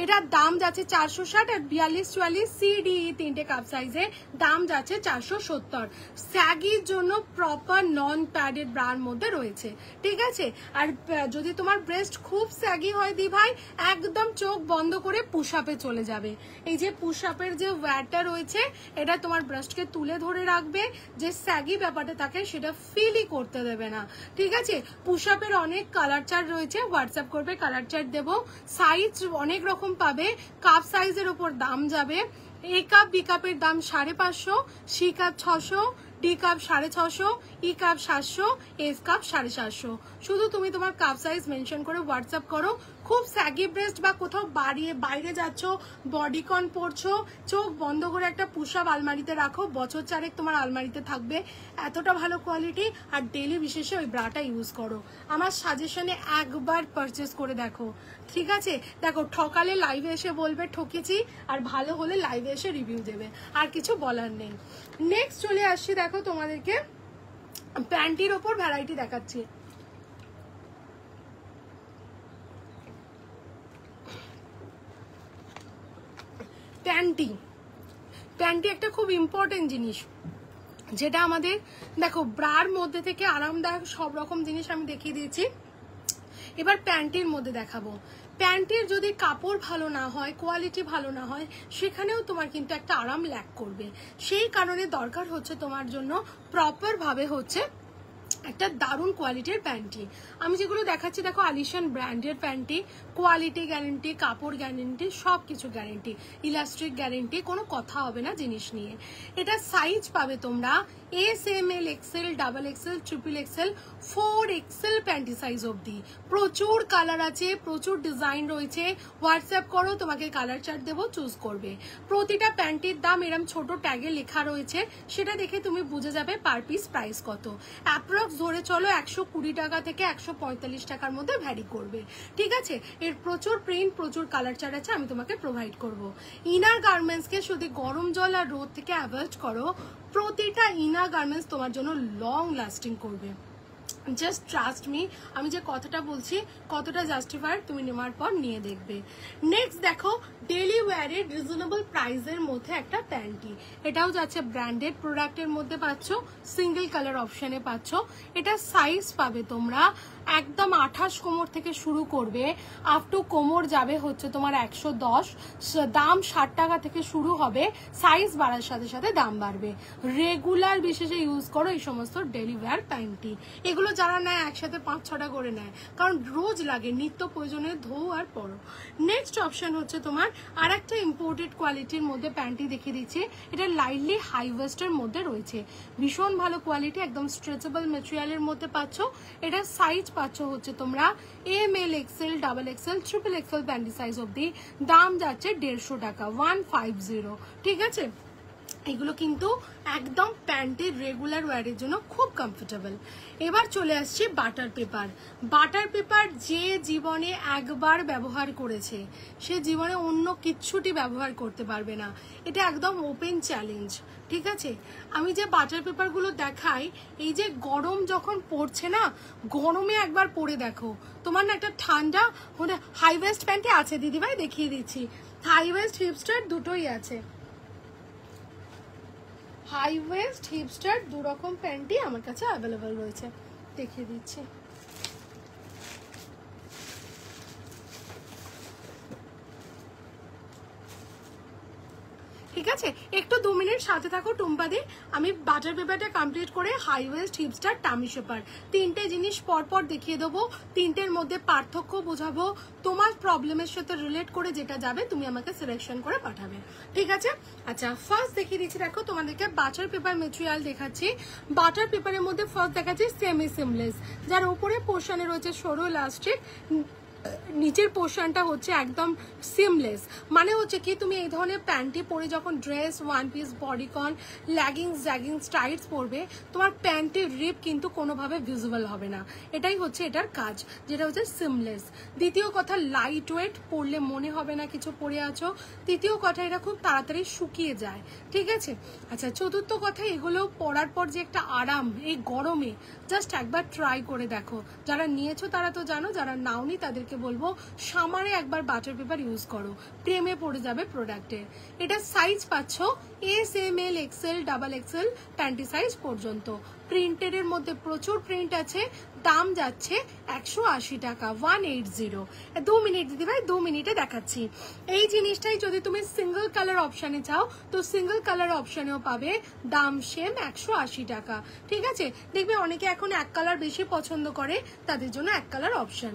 Speaker 1: এটার দাম যাচ্ছে 460। আর 42-44 CDE 3টে কাপ সাইজে, দাম যাচ্ছে 470। স্যাগির জন্য প্রপার নন প্যাডেড ব্রার মধ্যে রয়েছে। ঠিক আছে, আর যদি তোমার ব্রেস্ট খুব স্যাগি হয় দি ভাই, একদম চোখ বন্ধ করে পুশ আপে চলে যাবে। এই যে পুশ আপের যে ওয়্যারটা রয়েছে, এটা তোমার ব্রেস্টকে তুলে ধরে রাখবে, যে স্যাগি ব্যাপারটা থাকে সেটা ফিলই করতে দেবে না। ঠিক আছে, পুশ আপের অনেক কালার চার্ট রয়েছে, হোয়াটসঅ্যাপ করবে, কালার চার্ট দেবো। সাইজ অনেক রকম পাবে, কাপ সাইজের উপর দাম যাবে। এ কাপ বি কাপের দাম 550, সি কাপ 600, ডি কাপ 650, ই কাপ 700, এফ কাপ 750। শুধু তুমি তোমার কাপ সাইজ মেনশন করে হোয়াটসঅ্যাপ করো। খুব স্যাগি ব্রেস্ট বা কোথাও বাইরে যাচ্ছ, বডিকন পরছো, চোখ বন্ধ করে একটা পুশ আপ আলমারিতে রাখো, বছর চারেক তোমার আলমারিতে থাকবে, এতটা ভালো কোয়ালিটি। আর ডেলি বিশেষে ওই ব্রাটা ইউজ করো, আমার সাজেশনে একবার পারচেস করে দেখো। ঠিক আছে, দেখো ঠকালে লাইভে এসে বলবে ঠকেছি, আর ভালো হলে লাইভে এসে রিভিউ দেবে, আর কিছু বলার নেই। নেক্সট চলে আসছি, দেখো তোমাদেরকে প্যান্টির ওপর ভ্যারাইটি দেখাচ্ছি। প্যান্টি একটা খুব ইম্পর্টেন্ট জিনিস, যেটা আমাদের দেখো ব্রার মধ্যে থেকে আরামদায়ক সব রকম জিনিস আমি দেখিয়ে দিয়েছি। এবার প্যান্টির মধ্যে দেখাবো। প্যান্টের যদি কাপড় ভালো না হয়, কোয়ালিটি ভালো না হয়, সেখানেও তোমার কিন্তু একটা আরাম ল্যাক করবে। সেই কারণে দরকার হচ্ছে তোমার জন্য প্রপার ভাবে হচ্ছে একটা দারুণ কোয়ালিটির প্যান্টি। আমি যেগুলো দেখাচ্ছি দেখো আলিশান ব্র্যান্ডের প্যান্টি, কোয়ালিটি গ্যারেন্টি, কাপড় গ্যারেন্টি, সব কিছু গ্যারেন্টি, ইলাস্ট্রিক গ্যারেন্টি, কোনো কথা হবে না জিনিস নিয়ে। এটা সাইজ পাবে তোমরা S, M, L, XL, XXL, XXL, 4XL panty size অবধি। প্রচুর কালার আছে, প্রচুর ডিজাইন রয়েছে। হোয়াটসঅ্যাপ করো, তোমাকে কালার চার্ট দেবো, চুজ করবে। প্রতিটা প্যান্টির দাম এরম ছোট ট্যাগে লেখা রয়েছে, সেটা দেখে তুমি বুঝে যাবে পার পিস প্রাইস কত। অ্যাপ্রক্স ধরে চলো 120 টাকা থেকে 145 টাকার মধ্যে ভ্যারি করবে। ঠিক আছে, এর প্রচুর প্রিন্ট, প্রচুর কালার চার্ট আছে, আমি তোমাকে প্রোভাইড করব। ইনার গার্মেন্টসকে শুধু গরম জল আর রোদ থেকে অ্যাভয়েড করো, প্রতিটা ইনার গার্মেন্টস তোমার জন্য লং লাস্টিং করবে। জাস্ট ট্রাস্ট মি, আমি যে কথাটা বলছি কতটা জাস্টিফাইড তুমি নেওয়ার পর নিয়ে দেখবে। নেক্সট দেখো ডেলি ওয়্যারের রিজনেবল প্রাইসের মধ্যে একটা প্যান্টি, এটাও যাচ্ছে ব্র্যান্ডেড প্রোডাক্টের মধ্যে পাচ্ছ, সিঙ্গেল কালার অপশনে পাচ্ছ। এটা সাইজ পাবে তোমরা একদম 28 কোমর থেকে শুরু করবে, আপ টু কোমর যাবে হচ্ছে তোমার 110, দাম 60 টাকা থেকে শুরু হবে। সাইজ বাড়ার সাথে সাথে দাম বাড়বে। রেগুলার বিশেষে ইউজ করো এই সমস্ত ডেলি ওয়্যার প্যান্টি। এগুলো যারা নেয় একসাথে 5-6টা করে নেয়, কারণ রোজ লাগে, নিত্য প্রয়োজনে ধো আর পরো। নেক্সট অপশন হচ্ছে তোমার আর একটা ইম্পোর্টেড কোয়ালিটির মধ্যে প্যান্টি দেখিয়ে দিচ্ছি। এটা লাইটলি হাই ওয়েস্টের মধ্যে রয়েছে, ভীষণ ভালো কোয়ালিটি, একদম স্ট্রেচেবল মেটেরিয়ালের মধ্যে পাচ্ছ। এটা সাইজ পাচ্ছ হচ্ছে তোমরা M, L, XL, XXL, XXL panty size অবধি। দাম যাচ্ছে 150 টাকা, 150। ঠিক আছে, এগুলো কিন্তু একদম প্যান্টের রেগুলার ওয়্যারের জন্য খুব কমফোর্টেবল। এবার চলে আসছে বাটার পেপার। বাটার পেপার যে জীবনে একবার ব্যবহার করেছে সে জীবনে অন্য কিচ্ছুটি ব্যবহার করতে পারবে না, এটা একদম ওপেন চ্যালেঞ্জ। ঠিক আছে, আমি যে বাটার পেপারগুলো দেখাই, এই যে গরম যখন পড়ছে না, গরমে একবার পরে দেখো, তোমার না একটা ঠান্ডা হাই ওয়েস্ট প্যান্টে আছে দিদিভাই, দেখিয়ে দিচ্ছি, হাই ওয়েস্ট হিপস্টার দুটোই আছে। হাই ওয়েস্ট হিপস্টার দু রকম প্যান্টই আমার কাছে অ্যাভেলেবল রয়েছে, দেখিয়ে দিচ্ছি। ঠিক আছে, একটু 2 মিনিট সাথে থাকো টুম্পাদি, আমি বাটার পেপারটা কমপ্লিট করে হাই ওয়েস্ট হিপস্টার টামি শেপার তিনটে জিনিস পরপর দেখিয়ে দেবো, তিনটের মধ্যে পার্থক্য বোঝাবো, তোমার প্রবলেমের সাথে রিলেট করে যেটা যাবে তুমি আমাকে সিলেকশন করে পাঠাবে। ঠিক আছে, আচ্ছা ফার্স্ট দেখিয়ে দিচ্ছি, দেখো তোমাদেরকে বাটার পেপার মেটেরিয়াল দেখাচ্ছি। বাটার পেপারের মধ্যে ফার্স্ট দেখাচ্ছি সেমি সিমলেস, যার উপরে পোর্শনে রয়েছে সরু ইলাস্টিক, নিচের পোর্শনটা হচ্ছে একদম সিমলেস। মানে হচ্ছে কি তুমি এই ধরনের প্যান্টটি পরে যখন dress, one piece, bodycon, leggings, tights পরবে, তোমার প্যান্টের রিপ কিন্তু কোনোভাবে ভিজিবল হবে না, এটাই হচ্ছে এটার কাজ, যেটা হচ্ছে সিমলেস। দ্বিতীয় কথা, লাইট ওয়েট, পরলে মনে হবে না কিছু পরে আছো। তৃতীয় কথা, এটা খুব তাড়াতাড়ি শুকিয়ে যায়। ঠিক আছে, আচ্ছা চতুর্থ কথা, এগুলো পরার পর যে একটা আরাম এই গরমে, জাস্ট একবার ট্রাই করে দেখো। যারা নিয়েছো তারা তো জানো, যারা নাওনি তাদেরকে বলবো সামারে একবার বাটার পেপার ইউজ করো, প্রেমে পড়ে যাবে প্রোডাক্টের। এটা সাইজ পাচ্ছ S, M, L, XL, double XL, panty size পর্যন্ত। প্রিন্টেড এর মধ্যে প্রচুর প্রিন্ট আছে, দাম যাচ্ছে 180 টাকা, 180। 2 মিনিট দিদি ভাই, 2 মিনিটে দেখাচ্ছি। এই জিনিসটাই যদি তুমি সিঙ্গেল কালার অপশানে চাও তো সিঙ্গেল কালার অপশানেও পাবে, দাম সেম 180 টাকা। ঠিক আছে, দেখবে অনেকে এখন এক কালার বেশি পছন্দ করে, তাদের জন্য এক colour option.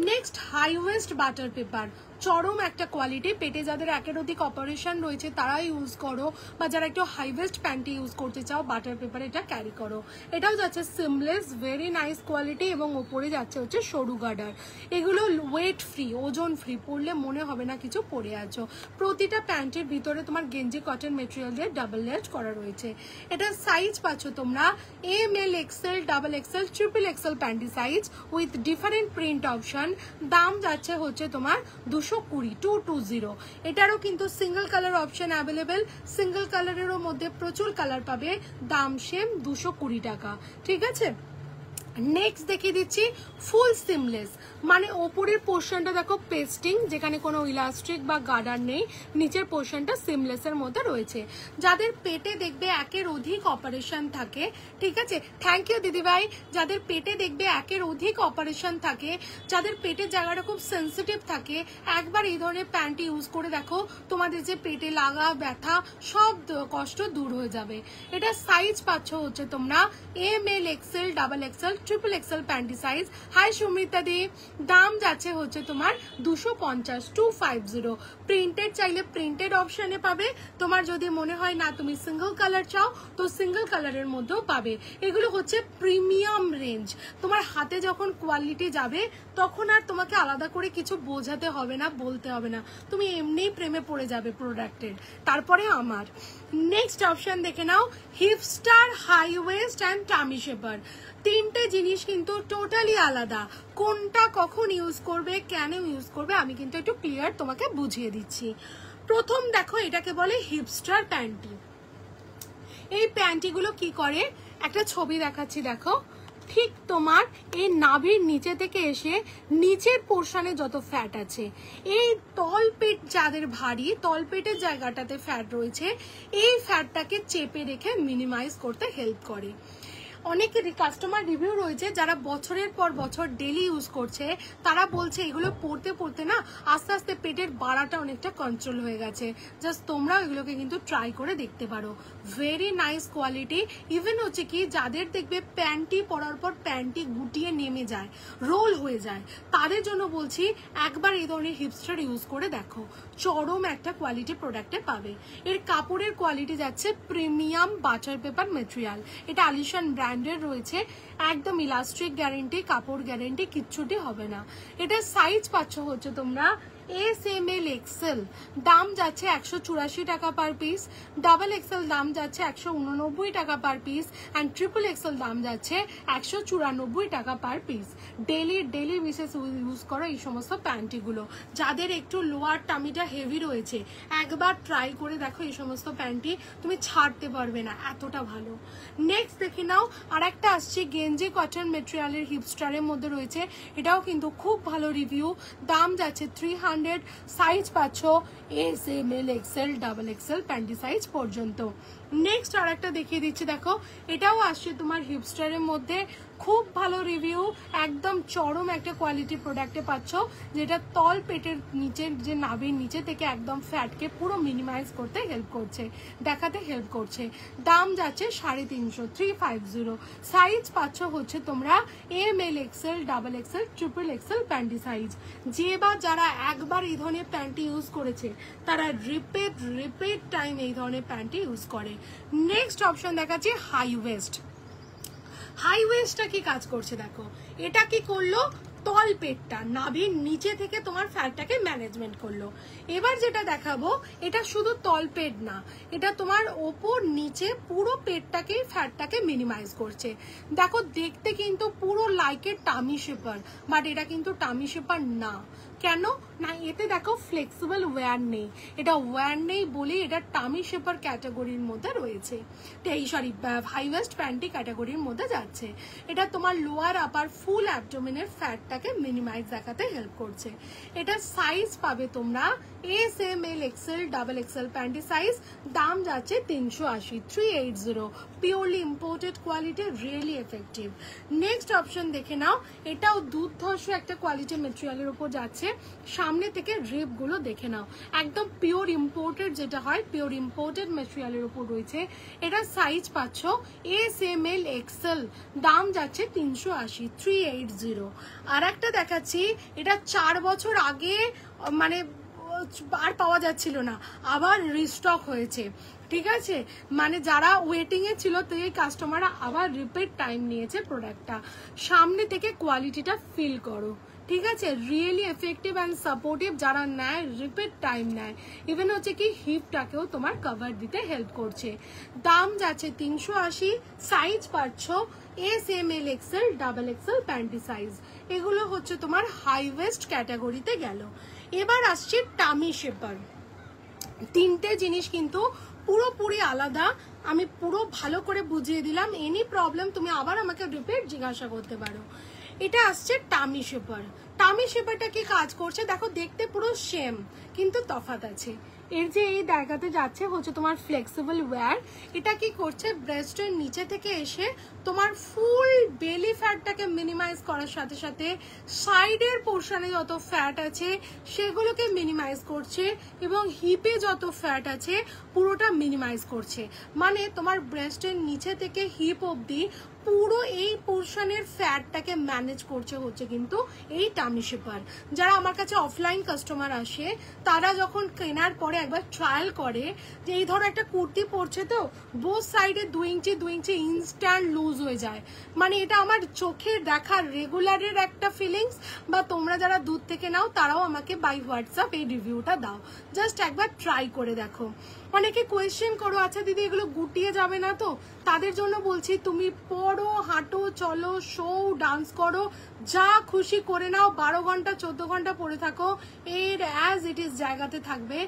Speaker 1: Next, high waist butter paper, চরম একটা কোয়ালিটি, পেটে যাদের একের অধিক অপারেশন রয়েছে তারা ইউজ করো, বা যারা একটু হাই ওয়েস্ট প্যান্টি ইউজ করতে চাও বাটার পেপার এটা ক্যারি করো। এটাও যাচ্ছে সিমলেস, ভেরি নাইস কোয়ালিটি, এবং ওপরে যাচ্ছে হচ্ছে সরু গার্ডার। এগুলো ওয়েট ফ্রি, ওজন ফ্রি, পরলে মনে হবে না কিছু পরে আছো। প্রতিটা প্যান্টের ভিতরে তোমার গেঞ্জি কটন মেটেরিয়াল দিয়ে ডাবল লেয়ার করা রয়েছে। এটা সাইজ পাচ্ছ তোমরা M, L, XL, double XL, triple XL panty size with different print option. দাম যাচ্ছে হচ্ছে তোমার 220, 220। এটারও কিন্তু single colour option available, single কালারেরও মধ্যে প্রচুর কালার পাবে, দাম সেম 220 টাকা। ঠিক আছে, নেক্সট দেখিয়ে দিচ্ছি ফুল সিমলেস, মানে ওপরের পোর্শনটা দেখো পেস্টিং, যেখানে কোনো ইলাস্টিক বা গার্ডার নেই, নিচের পোর্শনটা সিমলেসের মধ্যে রয়েছে। যাদের পেটে দেখবে একের অধিক অপারেশন থাকে, ঠিক আছে, থ্যাংক ইউ দিদিভাই, যাদের পেটে দেখবে একের অধিক অপারেশন থাকে, যাদের পেটের জায়গাটা খুব সেন্সিটিভ থাকে, একবার এই ধরনের প্যান্ট ইউজ করে দেখো, তোমাদের যে পেটে লাগা, ব্যথা, সব কষ্ট দূর হয়ে যাবে। এটা সাইজ পাচ্ছ হচ্ছে তোমরা M, L, XL, double XL, triple XL panty size. Hi Sumita di, দাম যাচ্ছে হচ্ছে তোমার 250, 250। প্রিন্টেড চাইলে প্রিন্টেড অপশনে পাবে, তোমার যদি মনে হয় না তুমি সিঙ্গেল কালার চাও তো সিঙ্গেল কালারের মধ্যেও পাবে। এগুলো হচ্ছে প্রিমিয়াম রেঞ্জ, তোমার হাতে যখন কোয়ালিটি যাবে তখন আর তোমাকে আলাদা করে কিছু বোঝাতে হবে না, বলতে হবে না, তুমি এমনিই প্রেমে পড়ে যাবে প্রোডাক্টের। তারপরে আমার নেক্সট অপশন দেখে নাও, hipster, high waist and tummy shaper. তিনটে জিনিস কিন্তু টোটালি আলাদা, কোনটা কখন ইউজ করবে, কেন ইউজ করবে, আমি কিন্তু একটু ক্লিয়ার তোমাকে বুঝিয়ে দিচ্ছি। প্রথম দেখো, এটাকে বলে হিপস্টার প্যান্টি। এই প্যান্টিগুলো কি করে, একটা ছবি দেখাচ্ছি দেখো, ঠিক তোমার এই নাভির নিচে থেকে এসে নিচের পোর্শনে যত ফ্যাট আছে, এই তলপেট যাদের ভারী, তলপেটের জায়গাটাতে ফ্যাট রয়েছে, এই ফ্যাটটাকে চেপে রেখে মিনিমাইজ করতে হেল্প করে। অনেক কাস্টমার রিভিউ রয়েছে যারা বছরের পর বছর ডেলি ইউজ করছে, তারা বলছে এগুলো পরতে পরতে না আস্তে আস্তে পেটের বাড়াটা অনেকটা কন্ট্রোল হয়ে গেছে। জাস্ট তোমরাও এগুলোকে কিন্তু ট্রাই করে দেখতে পারো, ভেরি নাইস কোয়ালিটি। ইভেন হচ্ছে কি যাদের দেখবে প্যান্টি পরার পর প্যান্টি গুটিয়ে নেমে যায়, রোল হয়ে যায়, তাদের জন্য বলছি একবার এই ধরনের হিপস্টার ইউজ করে দেখো, চরম একটা কোয়ালিটি প্রোডাক্টে পাবে। এর কাপড়ের কোয়ালিটি যাচ্ছে প্রিমিয়াম বাটার পেপার মেটেরিয়াল, এটা আলিশান ব্র্যান্ডের রয়েছে, একদম ইলাস্টিক গ্যারেন্টি, কাপড় গ্যারেন্টি, কিচ্ছুটি হবে না। এটা সাইজ পাচ্ছ হচ্ছে তোমরা এস এম এল এক্সেল দাম যাচ্ছে 184 টাকা পার পিস, ডাবল এক্সেল দাম যাচ্ছে 189 টাকা per piece, and triple Excel দাম যাচ্ছে 194 টাকা per piece. Daily basis use করো এই সমস্ত প্যান্টিগুলো। যাদের একটু লোয়ার টামিটা হেভি রয়েছে একবার ট্রাই করে দেখো, এই সমস্ত প্যান্টি তুমি ছাড়তে পারবে না, এতটা ভালো। নেক্সট দেখে নাও, আর একটা আসছে গেঞ্জি কটন মেটেরিয়ালের হিপস্টারের মধ্যে রয়েছে, এটাও কিন্তু খুব ভালো রিভিউ, দাম যাচ্ছে 300, সাইজ পাচ্ছ S M L XL double XL panty size পর্যন্ত। নেক্সট আর একটা দেখিয়ে দিচ্ছি, দেখো এটাও আসছে তোমার হিপস্টারের মধ্যে, খুব ভালো রিভিউ, একদম চরম একটা কোয়ালিটি প্রোডাক্টে পাচ্ছ, যেটা তল পেটের নিচের যে নাভির নিচে থেকে একদম ফ্যাটকে পুরো মিনিমাইজ করতে হেল্প করছে, দেখাতে হেল্প করছে। দাম যাচ্ছে 350, 350। সাইজ পাচ্ছ হচ্ছে তোমরা M L XL double XL triple XL panty size. যে বা যারা একবার এই ধরনের প্যান্টি ইউজ করেছে তারা রিপিট টাইম এই ধরনের প্যান্টি ইউজ করে। নেক্সট অপশন দেখাচ্ছি হাই ওয়েস্ট। হাই ওয়েস্টটা কি কাজ করছে দেখো, এটা কি করলো, তল পেটটা নাভির নিচে থেকে তোমার ফ্যাটটাকে ম্যানেজমেন্ট করলো। এবার যেটা দেখাবো এটা শুধু তল পেট না, এটা তোমার ওপর নিচে পুরো পেটটাকেই ফ্যাটটাকে মিনিমাইজ করছে। দেখো দেখতে কিন্তু পুরো লাইকের টামি শেপার, বাট এটা কিন্তু টামি শেপার না। কেন না, এতে দেখো ফ্লেক্সিবল ওয়্যার নেই, এটা ওয়্যার নেই বলে এটা টামি শেপার ক্যাটাগরির মধ্যে রয়েছে, হাই ওয়েস্ট প্যান্টি ক্যাটাগরির মধ্যে যাচ্ছে। এটা তোমার লোয়ার আপার ফুল অ্যাবডোমেনের ফ্যাটটাকে মিনিমাইজ দেখাতে হেল্প করছে। এটা সাইজ পাবে তোমরা S M L XL double XL panty size, দাম যাচ্ছে 380, 380, purely imported quality, really effective. Next option দেখে নাও, এটাও দুর্ধর্ষ একটা কোয়ালিটি মেটেরিয়ালের উপর যাচ্ছে, সামনে থেকে রিপ গুলো দেখে নাও, একদম পিওর ইম্পোর্টেড যেটা হয়, পিওর ইম্পোর্টেড মেটেরিয়ালের উপর রয়েছে। এটা সাইজ পাচ্ছ এস এম এল এক্সেল, দাম যাচ্ছে 380, 380। আর একটা দেখাচ্ছি, এটা 4 বছর আগে মানে আর পাওয়া যাচ্ছিল না, আবার রিস্টক হয়েছে, ঠিক আছে, মানে যারা ওয়েটিং এ ছিল তো এই কাস্টমাররা আবার রিপিট টাইম নিয়েছে প্রোডাক্টটা। সামনে থেকে কোয়ালিটিটা ফিল করো, ঠিক আছে, রিয়েলি এফেক্টিভ অ্যান্ড সাপোর্টিভ, যারা নেয় রিপিট টাইম নেয়, ইভেন হচ্ছে কি হিপটাকেও তোমার কভার দিতে হেল্প করছে। দাম যাচ্ছে 380, সাইজ পাচ্ছ S M L XL double XL panty size. এগুলো হচ্ছে তোমার হাই ওয়েস্ট ক্যাটাগরিতে গেল। এবার আসছে টামি শেপার। তিনটে জিনিস কিন্তু পুরোপুরি আলাদা, আমি পুরো ভালো করে বুঝিয়ে দিলাম, এনি প্রবলেম তুমি আবার আমাকে রিপিট জিজ্ঞাসা করতে পারো। এটা আসছে টামি শেপার। টামি শেপারটা কি কাজ করছে দেখো, দেখতে পুরো সেম কিন্তু তফাৎ আছে। এর যে এই জায়গাতে যাচ্ছে হচ্ছে তোমার ফ্লেক্সিবল ওয়্যার, এটা কি করছে ব্রেস্টের নিচে থেকে এসে তোমার ফুল বেলি ফ্যাটটাকে মিনিমাইজ করার সাথে সাথে সাইডের পোর্শনে যত ফ্যাট আছে সেগুলোকে মিনিমাইজ করছে, এবং হিপে যত ফ্যাট আছে পুরোটা মিনিমাইজ করছে। মানে তোমার ব্রেস্টের নিচে থেকে হিপ অবধি পুরো এই পোর্শনের ফ্যাটটাকে ম্যানেজ করছে হচ্ছে কিন্তু এই টামি শেপার। যারা আমার কাছে অফলাইন কাস্টমার আসে তারা যখন কেনার পরে একবার ট্রায়াল করে যে এই ধরো একটা কুর্তি পরছে তো বোথ সাইডে 2 ইঞ্চি ইনস্ট্যান্ট লুজ হয়ে যায়, মানে এটা আমার চোখের দেখার রেগুলারের একটা ফিলিংস। বা তোমরা যারা দূর থেকে নাও তারাও আমাকে বাই হোয়াটসঅ্যাপ এই রিভিউটা দাও, জাস্ট একবার ট্রাই করে দেখো। অনেকে কোয়েশ্চেন করো আচ্ছা দিদি এগুলো গুটিয়ে যাবে না তো, তাদের জন্য বলছি তুমি পড়ো, হাঁটো, চলো, শো, ডান্স করো, যা খুশি করে নাও, 12 ঘন্টা 14 ঘন্টা পরে থাকো, এর অ্যাজ ইট ইজ জায়গাতে থাকবে,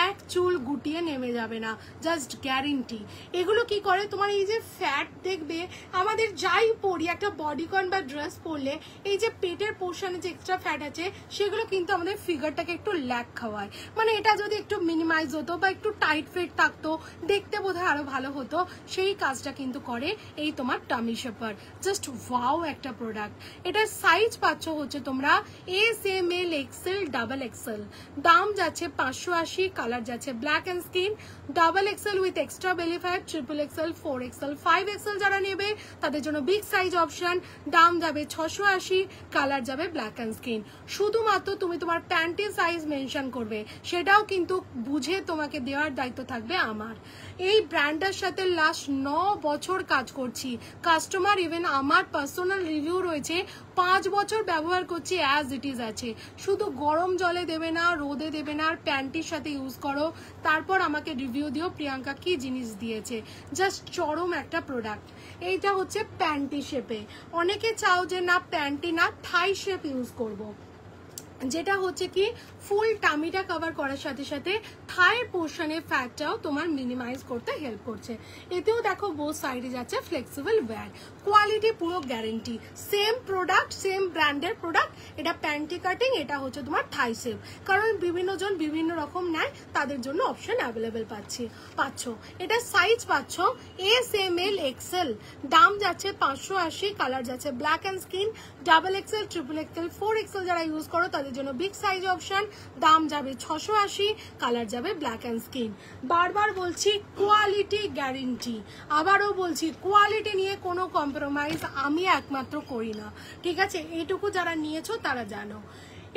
Speaker 1: এক চুল গুটিয়ে নেমে যাবে না, জাস্ট গ্যারেন্টি। এগুলো কি করে তোমার এই যে ফ্যাট দেখবে আমাদের যাই পরি একটা বডিকন বা ড্রেস পরলে এই যে পেটের পোর্শনে যে এক্সট্রা ফ্যাট আছে সেগুলো কিন্তু আমাদের ফিগারটাকে একটু ল্যাক খাওয়ায়, মানে এটা যদি একটু মিনিমাইজ হতো বা একটু টাইট ফিট থাকতো দেখতে বোধহয় আরো ভালো হতো, সেই কাজটা কিন্তু করে এই তোমার টামি শেপার। জাস্ট ওয়াও একটা প্রোডাক্ট। এটার সাইজ পাচ্ছ হচ্ছে তোমরা S M L XL double XL, দাম যাচ্ছে 580, কালার যাচ্ছে black and skin, double XL with extra belly fat, triple XL, 4 XL, 5 XL যারা নেবে তাদের জন্য বিগ সাইজ অপশন, দাম যাবে 680, কালার যাবে ব্ল্যাক এন্ড স্কিন। শুধুমাত্র তুমি তোমার প্যান্টি সাইজ মেনশন করবে, সেটাও কিন্তু বুঝে তোমাকে দেওয়ার দায়িত্ব থাকবে আমার। এই ব্র্যান্ডের সাথে লাস্ট 9 বছর কাজ করছি, কাস্টমার ইভেন আমার পার্সোনাল রিভিউ রয়েছে, 5 বছর ব্যবহার করছি অ্যাজ ইট ইজ আছে। শুধু গরম জলে দেবে না, রোদে দেবে না, আর প্যান্টির সাথে ইউজ করো, তারপর আমাকে রিভিউ দিও প্রিয়াঙ্কা কি জিনিস দিয়েছে। জাস্ট চরম একটা প্রোডাক্ট। এইটা হচ্ছে প্যান্টি শেপে। অনেকে চাও যে না প্যান্টি না, থাই শেপ ইউজ করবো, যেটা হচ্ছে কি ফুল টামিটা কভার করার সাথে সাথে থাইয়ের পোর্শনের ফ্যাটটাও তোমার মিনিমাইজ করতে হেল্প করছে। এতেও দেখো বোথ সাইডে যাচ্ছে ফ্লেক্সিবল ওয়্যার, কোয়ালিটি পুরো গ্যারেন্টি, সেম প্রোডাক্ট, সেম ব্র্যান্ডের প্রোডাক্ট। এটা প্যান্টি কাটিং, এটা হচ্ছে তোমার থাই শেপ, কারণ বিভিন্ন জন বিভিন্ন রকম নেয়, তাদের জন্য অপশন অ্যাভেলেবেল পাচ্ছ। এটা সাইজ পাচ্ছ এস, এম, এল, এক্সেল। দাম যাচ্ছে 580, কালার যাচ্ছে black and skin, double XL, triple Excel, 4XL যারা ইউজ করো তাদের জন্য বিগ সাইজ অপশন। দাম যাবে 680, কালার যাবে ব্ল্যাক অ্যান্ড স্কিন। বারবার বলছি কোয়ালিটি গ্যারেন্টি, আবারও বলছি কোয়ালিটি নিয়ে কোনো কম্প্রোমাইজ আমি একমাত্র করি না, ঠিক আছে? এইটুকু যারা নিয়েছো তারা জানো।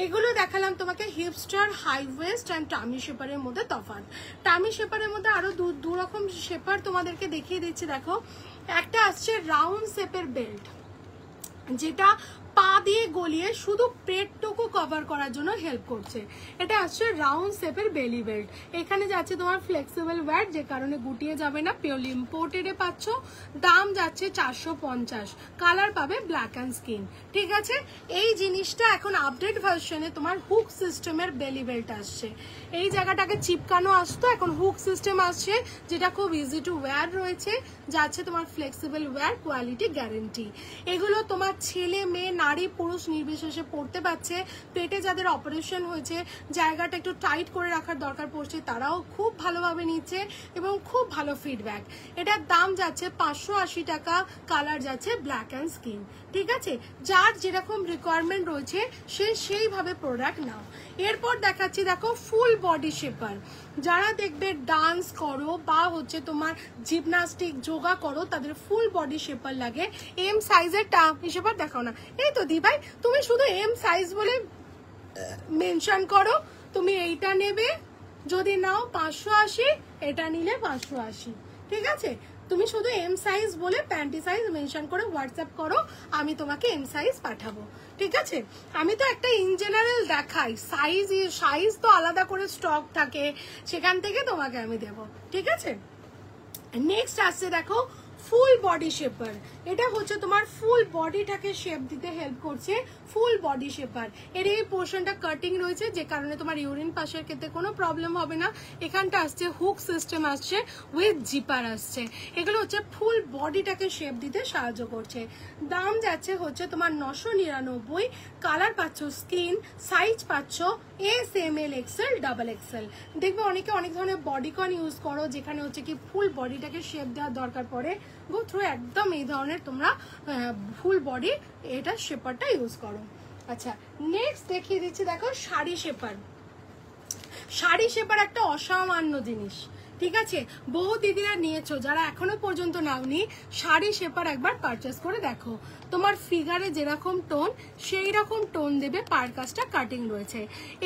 Speaker 1: এগুলো দেখালাম তোমাকে হিপস্টার, হাই ওয়েস্ট অ্যান্ড টামি শেপারের মধ্যে তফাৎ। টামি শেপারের মধ্যে আরো দু রকম শেপার তোমাদেরকে দেখিয়ে দিচ্ছি। দেখো, একটা আসছে রাউন্ড শেপের বেল্ট, যেটা পা দিয়ে গলিয়ে শুধু পেটটুকু কভার করার জন্য হেল্প করছে। এটা আসছে রাউন্ড শেপের বেলি বেল্ট। এখানে যাচ্ছে তোমার ফ্লেক্সিবল ওয়্যার, যে কারণে গুটিয়ে যাবে না, পিওরলি ইম্পোর্টেডে পাচ্ছ। দাম যাচ্ছে 450, কালার পাবে ব্ল্যাক অ্যান্ড স্কিন, ঠিক আছে? এই জিনিসটা এখন আপডেট ভার্সনে তোমার হুক সিস্টেমের বেলি বেল্ট আসছে। এই জায়গাটাকে চিপকানো আসতো, এখন হুক সিস্টেম আসছে, যেটা খুব ইজি টু ওয়্যার রয়েছে, যাচ্ছে তোমার ফ্লেক্সিবল ওয়্যার, কোয়ালিটি গ্যারেন্টি। এগুলো তোমার ছেলে মেয়ে নারী পুরুষ নির্বিশেষে পড়তে পারছে। পেটে যাদের অপারেশন হয়েছে, জায়গাটা একটু টাইট করে রাখার দরকার পড়ছে, তারাও খুব ভালোভাবে নিচ্ছে এবং খুব ভালো ফিডব্যাক। এটার দাম যাচ্ছে 580 টাকা, কালার যাচ্ছে ব্ল্যাক অ্যান্ড স্কিন, ঠিক আছে? যার যেরকম রিকোয়ারমেন্ট রয়েছে সে সেইভাবে প্রোডাক্ট নাও। এরপর দেখাচ্ছি দেখো ফুল বডি শেপার। যারা দেখবে ডান্স করো বা হচ্ছে তোমার জিমনাস্টিক যোগা করো, তাদের ফুল বডি শেপার লাগে। এম সাইজের শেপার দেখাও না। এই তো দি ভাই, তুমি শুধু এম সাইজ বলে মেনশন করো, তুমি এইটা নেবে, যদি নাও 580, এটা নিলে 580, ঠিক আছে? তুমি শুধু এম সাইজ বলে প্যান্টি সাইজ মেনশন করে হোয়াটসঅ্যাপ করো, আমি তোমাকে এম সাইজ পাঠাবো, ঠিক আছে? আমি তো একটা ইন জেনারেল দেখাই, সাইজ তো আলাদা করে স্টক থাকে, সেখান থেকে তোমাকে আমি দেবো, ঠিক আছে? নেক্সট আসছে দেখো ফুল বডি শেপার। এটা হচ্ছে তোমার ফুল বডিটাকে শেপ দিতে হেল্প করছে, ফুল বডি শেপার। এর এই পোর্শনটা কাটিং রয়েছে, যে কারণে তোমার ইউরিন পাসের ক্ষেত্রে কোনো প্রবলেম হবে না। এখানটা আসছে হুক সিস্টেম আসছে, উইথ জিপার আসছে। এগুলো হচ্ছে ফুল বডিটাকে শেপ দিতে সাহায্য করছে। দাম যাচ্ছে হচ্ছে তোমার 999, কালার পাচ্ছ স্কিন, সাইজ পাচ্ছ S, M, L, XL, double Excel. দেখবে অনেকে অনেক ধরনের বডিকন ইউজ করো, যেখানে হচ্ছে কি ফুল বডিটাকে শেপ দেওয়ার দরকার পড়ে, গো থ্রু একদম এই ধরনের তোমরা ফুল বডি এটা শেপারটা ইউজ করো। আচ্ছা, নেক্সট দেখিয়ে দিচ্ছি দেখো শাড়ি শেপার। শাড়ি শেপার একটা অসামান্য জিনিস, ঠিক আছে? বহু দিদিরা নিয়েছো, যারা এখনো পর্যন্ত নাওনি, শাড়ি শেপার একবার পারচেস করে দেখো। তোমার ফিগারে যেরকম টোন সেই রকম টোন দেবে, পার কাজটা কাটিং রয়েছে।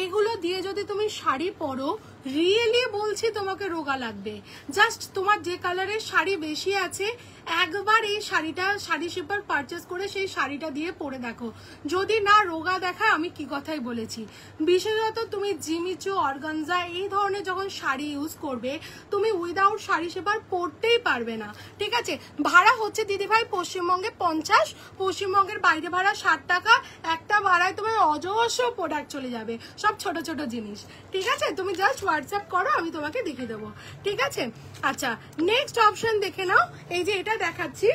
Speaker 1: এগুলো দিয়ে যদি তুমি শাড়ি পরো, রিয়েলি বলছি তোমাকে রোগা লাগবে। জাস্ট তোমার যে কালারের শাড়ি বেশি আছে, একবার এই শাড়ি শেপার পারচেস করে সেই শাড়িটা দিয়ে পরে দেখো, যদি না রোগা দেখায় আমি কি কথাই বলেছি। বিশেষত তুমি জিমিচু, অর্গানজা এই ধরনের যখন শাড়ি ইউজ করবে, তুমি উইদাউট শাড়ি শেপার পরতেই পারবে না, ঠিক আছে? ভাড়া হচ্ছে দিদিভাই পশ্চিমবঙ্গে 50, পশ্চিমবঙ্গের বাইরে ভাড়া 60 টাকা। একটা ভাড়ায় তোমার অজস্র প্রোডাক্ট চলে যাবে, সব ছোট ছোট জিনিস, ঠিক আছে? তুমি জাস্ট হোয়াটসঅ্যাপ করো, আমি তোমাকে দেখিয়ে দেবো, ঠিক আছে? আচ্ছা, নেক্সট অপশন দেখে নাও। এই যে এটা দেখাচ্ছি,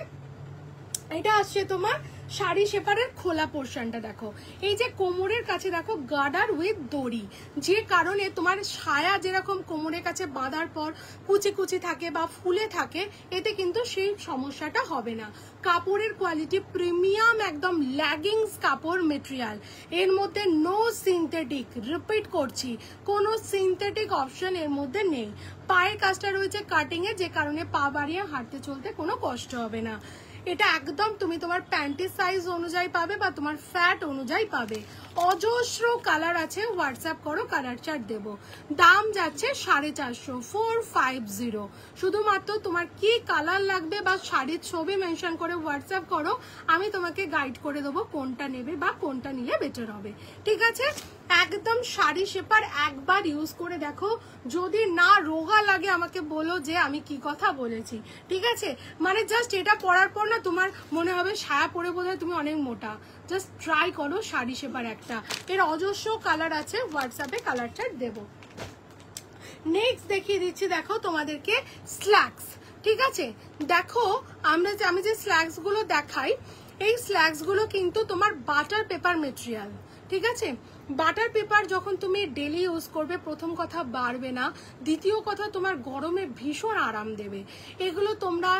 Speaker 1: এটা আসছে তোমার শাড়ি শেপারের খোলা পোর্শনটা। দেখো, এই যে কোমরের কাছে দেখো গার্ডার উইথ দড়ি, যে কারণে তোমার সায়া যেরকম কোমরের কাছে বাঁধার পর কুচি কুচি থাকে বা ফুলে থাকে, এতে কিন্তু সেই সমস্যাটা হবে না। কাপড়ের কোয়ালিটি প্রিমিয়াম, একদম ল্যাগিংস কাপড় মেটেরিয়াল। এর মধ্যে নো সিনথেটিক, রিপিট করছি, কোনো সিনথেটিক অপশন এর মধ্যে নেই। পায়ের কাজটা রয়েছে কাটিং এ, যে কারণে পা বাড়িয়ে হাঁটতে চলতে কোনো কষ্ট হবে না। এটা একদম তুমি তোমার প্যান্টের সাইজ অনুযায়ী পাবে বা তোমার ফ্যাট অনুযায়ী পাবে। অজস্র কালার আছে, হোয়াটসঅ্যাপ করো, কালার চার্ট দেবো। দাম যাচ্ছে 450, 450। শুধুমাত্র তোমার কি কালার লাগবে বা শাড়ির ছবি মেনশন করে হোয়াটসঅ্যাপ করো, আমি তোমাকে গাইড করে দেবো কোনটা নেবে বা কোনটা নিলে বেটার হবে, ঠিক আছে? একদম শাড়ি শেপার একবার ইউজ করে দেখো, যদি না রোগা লাগে আমাকে বলো যে আমি কি কথা বলেছি, ঠিক আছে? মানে জাস্ট এটা পরার পর না তোমার মনে হবে সায়া পরে বোধহয় তুমি অনেক মোটা। জাস্ট ট্রাই করো শাড়ি শেপার একটা, এর অজস্র কালার আছে, হোয়াটসঅ্যাপে কালার চার্ট দেবো। নেক্সট দেখিয়ে দিচ্ছি দেখো তোমাদেরকে স্ল্যাক্স, ঠিক আছে? দেখো আমি যে স্ল্যাক্স গুলো দেখাই, এই স্ল্যাক্স গুলো কিন্তু তোমার বাটার পেপার মেটেরিয়াল, ঠিক আছে? বাটার পেপার যখন তুমি ডেলি ইউজ করবে, প্রথম কথা বাড়বে না, দ্বিতীয় কথা তোমার গরমে ভীষণ আরাম দেবে। এগুলো তোমরা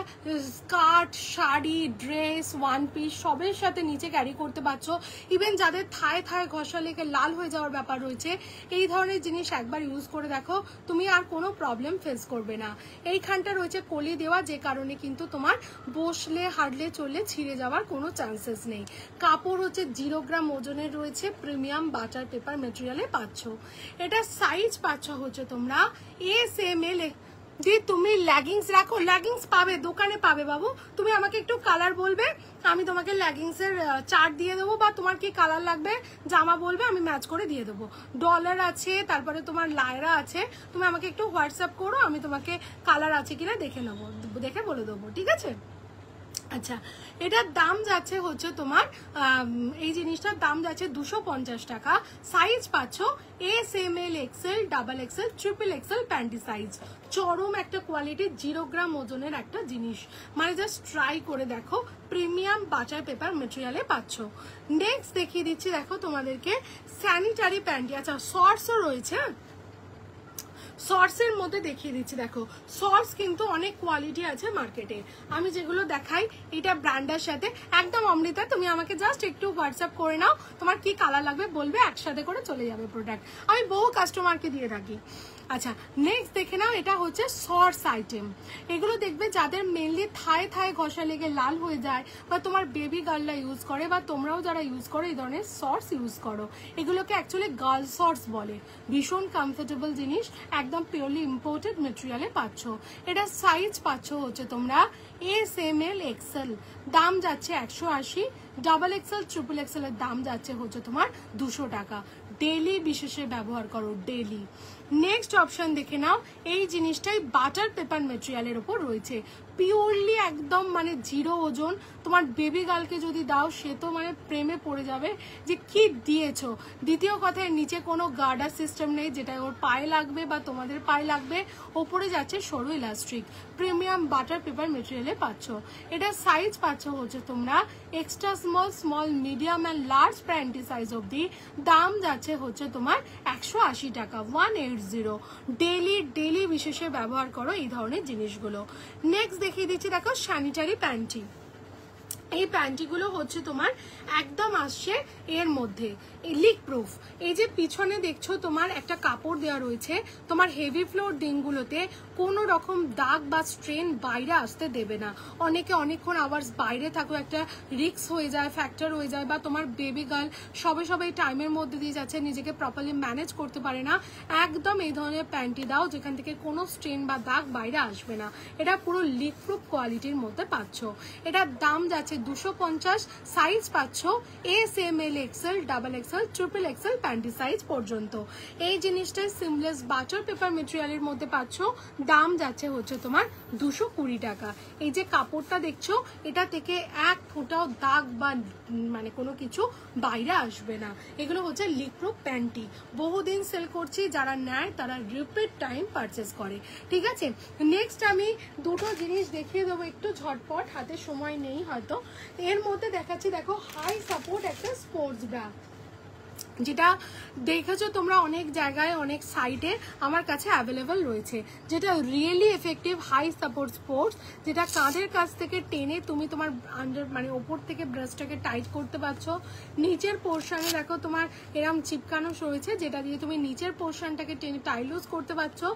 Speaker 1: skirt, sari, dress, one piece সবের সাথে নিচে ক্যারি করতে পারছো। ইভেন যাদের থায়ে থায়ে ঘষা লেগে লাল হয়ে যাওয়ার ব্যাপার রয়েছে, এই ধরনের জিনিস একবার ইউজ করে দেখো, তুমি আর কোনো প্রবলেম ফেস করবে না। এইখানটা রয়েছে কলি দেওয়া, যে কারণে কিন্তু তোমার বসলে হাঁটলে চললে ছিঁড়ে যাওয়ার কোনো চান্সেস নেই। কাপড় হচ্ছে 0 গ্রাম ওজনের রয়েছে, প্রিমিয়াম বাটার পেপার মেটেরিয়ালে পাচ্ছ। এটা সাইজ পাচ্ছ হচ্ছে তোমরা SML। দি তুমি লেগিংস রাখো, লেগিংস পাবে, দোকানে পাবে বাবু। তুমি আমাকে একটু কালার বলবে, আমি তোমাকে লেগিংস এর চার্ট দিয়ে দেবো, বা তোমার কি কালার লাগবে জামা বলবে, আমি ম্যাচ করে দিয়ে দেবো। ডলার আছে, তারপরে তোমার লায়রা আছে, তুমি আমাকে একটু হোয়াটসঅ্যাপ করো, আমি তোমাকে কালার আছে কিনা দেখে নেবো, দেখে বলে দেবো, ঠিক আছে? আচ্ছা, এটার দাম যাচ্ছে হচ্ছে তোমার এই জিনিসটার দাম যাচ্ছে 250 টাকা। সাইজ পাচ্ছ SML, XL, XXL, XXL panty size. চরম একটা কোয়ালিটি, 0 গ্রাম ওজনের একটা জিনিস, মানে জাস্ট ট্রাই করে দেখো, প্রিমিয়াম বাটার পেপার মেটেরিয়ালে পাচ্ছ। নেক্সট দেখিয়ে দিচ্ছি দেখো তোমাদেরকে স্যানিটারি প্যান্টি। আচ্ছা, শর্টসও রয়েছে, শর্টসের মধ্যে দেখিয়ে দিচ্ছি দেখো। শর্টস কিন্তু অনেক কোয়ালিটি আছে মার্কেটে, আমি যেগুলো দেখাই এটা ব্র্যান্ডের সাথে একদম অমৃতা। তুমি আমাকে জাস্ট একটু হোয়াটসঅ্যাপ করে নাও, তোমার কি কালার লাগবে বলবে, একসাথে করে চলে যাবে প্রোডাক্ট, আমি বহু কাস্টমারকে দিয়ে থাকি। আচ্ছা, নেক্সট দেখে নাও, এটা হচ্ছে শর্টস আইটেম। এগুলো দেখবে যাদের মেনলি থায়ে থায়ে ঘষা লেগে লাল হয়ে যায়, বা তোমার বেবি গার্লরা ইউজ করে, বা তোমরাও যারা ইউজ করো এই ধরনের শর্টস ইউজ করো, এগুলোকে অ্যাকচুয়ালি গার্ল শর্টস বলে। ভীষণ কমফোর্টেবল জিনিস, একদম পিওরলি ইম্পোর্টেড মেটেরিয়ালে পাচ্ছ। এটা সাইজ পাচ্ছ হচ্ছে তোমরা SML, XL, দাম যাচ্ছে 180। XXL, XXL এর দাম যাচ্ছে হচ্ছে তোমার 200 টাকা। ডেলি বিশেষে ব্যবহার করো, ডেলি। নেক্সট অপশন দেখে নাও, এই জিনিসটাই বাটার পেপার মেটেরিয়ালের উপর রয়েছে, পিওরলি একদম মানে 0 ওজন। তোমার বেবি গার্লকে যদি দাও, সে তো মানে প্রেমে পড়ে যাবে যে কি দিয়েছো। দ্বিতীয় কথায় নিচে কোনো গার্ডার সিস্টেম নেই, যেটা ওর পায়ে লাগবে বা তোমাদের পায়ে লাগবে। ওপরে যাচ্ছে সরু ইলাস্ট্রিক, প্রিমিয়াম বাটার পেপার মেটেরিয়ালে পাচ্ছ। এটা সাইজ পাচ্ছ হচ্ছে তোমরা extra small, small, medium and large panty size অবধি। দাম যাচ্ছে হচ্ছে তোমার 180 টাকা, 180। ডেলি বিশেষে ব্যবহার করো এই ধরনের জিনিসগুলো। নেক্সট দেখিয়ে দিচ্ছি দেখো স্যানিটারি প্যান্টি। এই প্যান্টিগুলো হচ্ছে তোমার একদম আসছে এর মধ্যে লিক প্রুফ। এই যে পিছনে দেখছো তোমার একটা কাপড় দেওয়া রয়েছে, তোমার হেভি ফ্লোর দিনগুলোতে কোনো রকম দাগ বা স্ট্রেন বাইরে আসতে দেবে না। অনেকে অনেকক্ষণ আওয়ার্স বাইরে থাকো, একটা রিস্ক হয়ে যায়, ফ্যাক্টর হয়ে যায়, বা তোমার বেবি গার্ল সবে টাইমের মধ্যে দিয়ে যাচ্ছে, নিজেকে প্রপারলি ম্যানেজ করতে পারে না, একদম এই ধরনের প্যান্টি দাও যেখান থেকে কোনো স্ট্রেন বা দাগ বাইরে আসবে না। এটা পুরো লিক প্রুফ কোয়ালিটির মধ্যে পাচ্ছ। এটার দাম যাচ্ছে 250। সাইজ পাচ্ছ SML, XL, XXL, XXL panty size পর্যন্ত। এই জিনিসটা সিমলেস বাটার পেপার মেটেরিয়ালের মধ্যে পাচ্ছ, দাম যাচ্ছে হচ্ছে তোমার 220 টাকা। এই যে কাপড়টা দেখছো, এটা থেকে এক ফোঁটাও দাগ বা মানে কোনো কিছু বাইরে আসবে না। এগুলো হচ্ছে লিক প্রুফ প্যান্টি, বহুদিন সেল করছি, যারা নেয় তারা রিপিট টাইম পারচেস করে, ঠিক আছে? নেক্সট আমি দুটো জিনিস দেখিয়ে দেবো একটু ঝটপট, হাতে সময় নেই হয়তো। এর মধ্যে দেখাচ্ছি দেখো হাই সাপোর্ট একটা স্পোর্টস ব্রা, যেটা দেখেছো তোমরা অনেক জায়গায়, অনেক সাইটে আমার কাছে অ্যাভেলেবল রয়েছে, যেটা really effective high support sports, যেটা কাঁধের কাছ থেকে টেনে তুমি তোমার আন্ডার মানে ওপর থেকে ব্রেস্টটাকে টাইট করতে পারছো। নিচের পোর্শনে দেখো তোমার এরম চিপকানো রয়েছে, যেটা দিয়ে তুমি নিচের পোর্শনটাকে টেনে টাইলুজ করতে পারছো।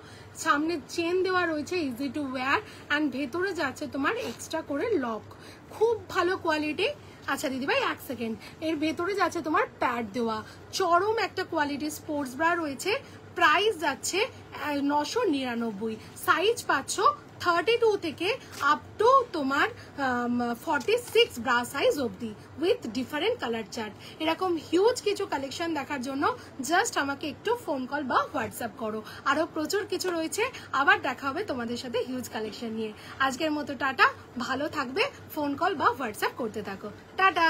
Speaker 1: সামনে চেন দেওয়া রয়েছে, ইজি টু ওয়্যার, অ্যান্ড ভেতরে যাচ্ছে তোমার এক্সট্রা করে লক। খুব ভালো কোয়ালিটি। আচ্ছা দিদিভাই 1 সেকেন্ড, এর ভেতরে যাচ্ছে তোমার প্যাড দেওয়া, চরম একটা কোয়ালিটির স্পোর্টস ব্রা রয়েছে, প্রাইস যাচ্ছে 999, সাইজ পাচ্ছ 32 থেকে আপ টু তোমার 46 ব্রা সাইজ অবধি উইথ ডিফারেন্ট কালার চার্ট। এরকম হিউজ কিছু কালেকশন দেখার জন্য জাস্ট আমাকে একটু ফোন কল বা হোয়াটসঅ্যাপ করো। আরও প্রচুর কিছু রয়েছে, আবার দেখা হবে তোমাদের সাথে হিউজ কালেকশন নিয়ে। আজকের মতো টাটা, ভালো থাকবে, ফোন কল বা হোয়াটসঅ্যাপ করতে থাকো, টাটা।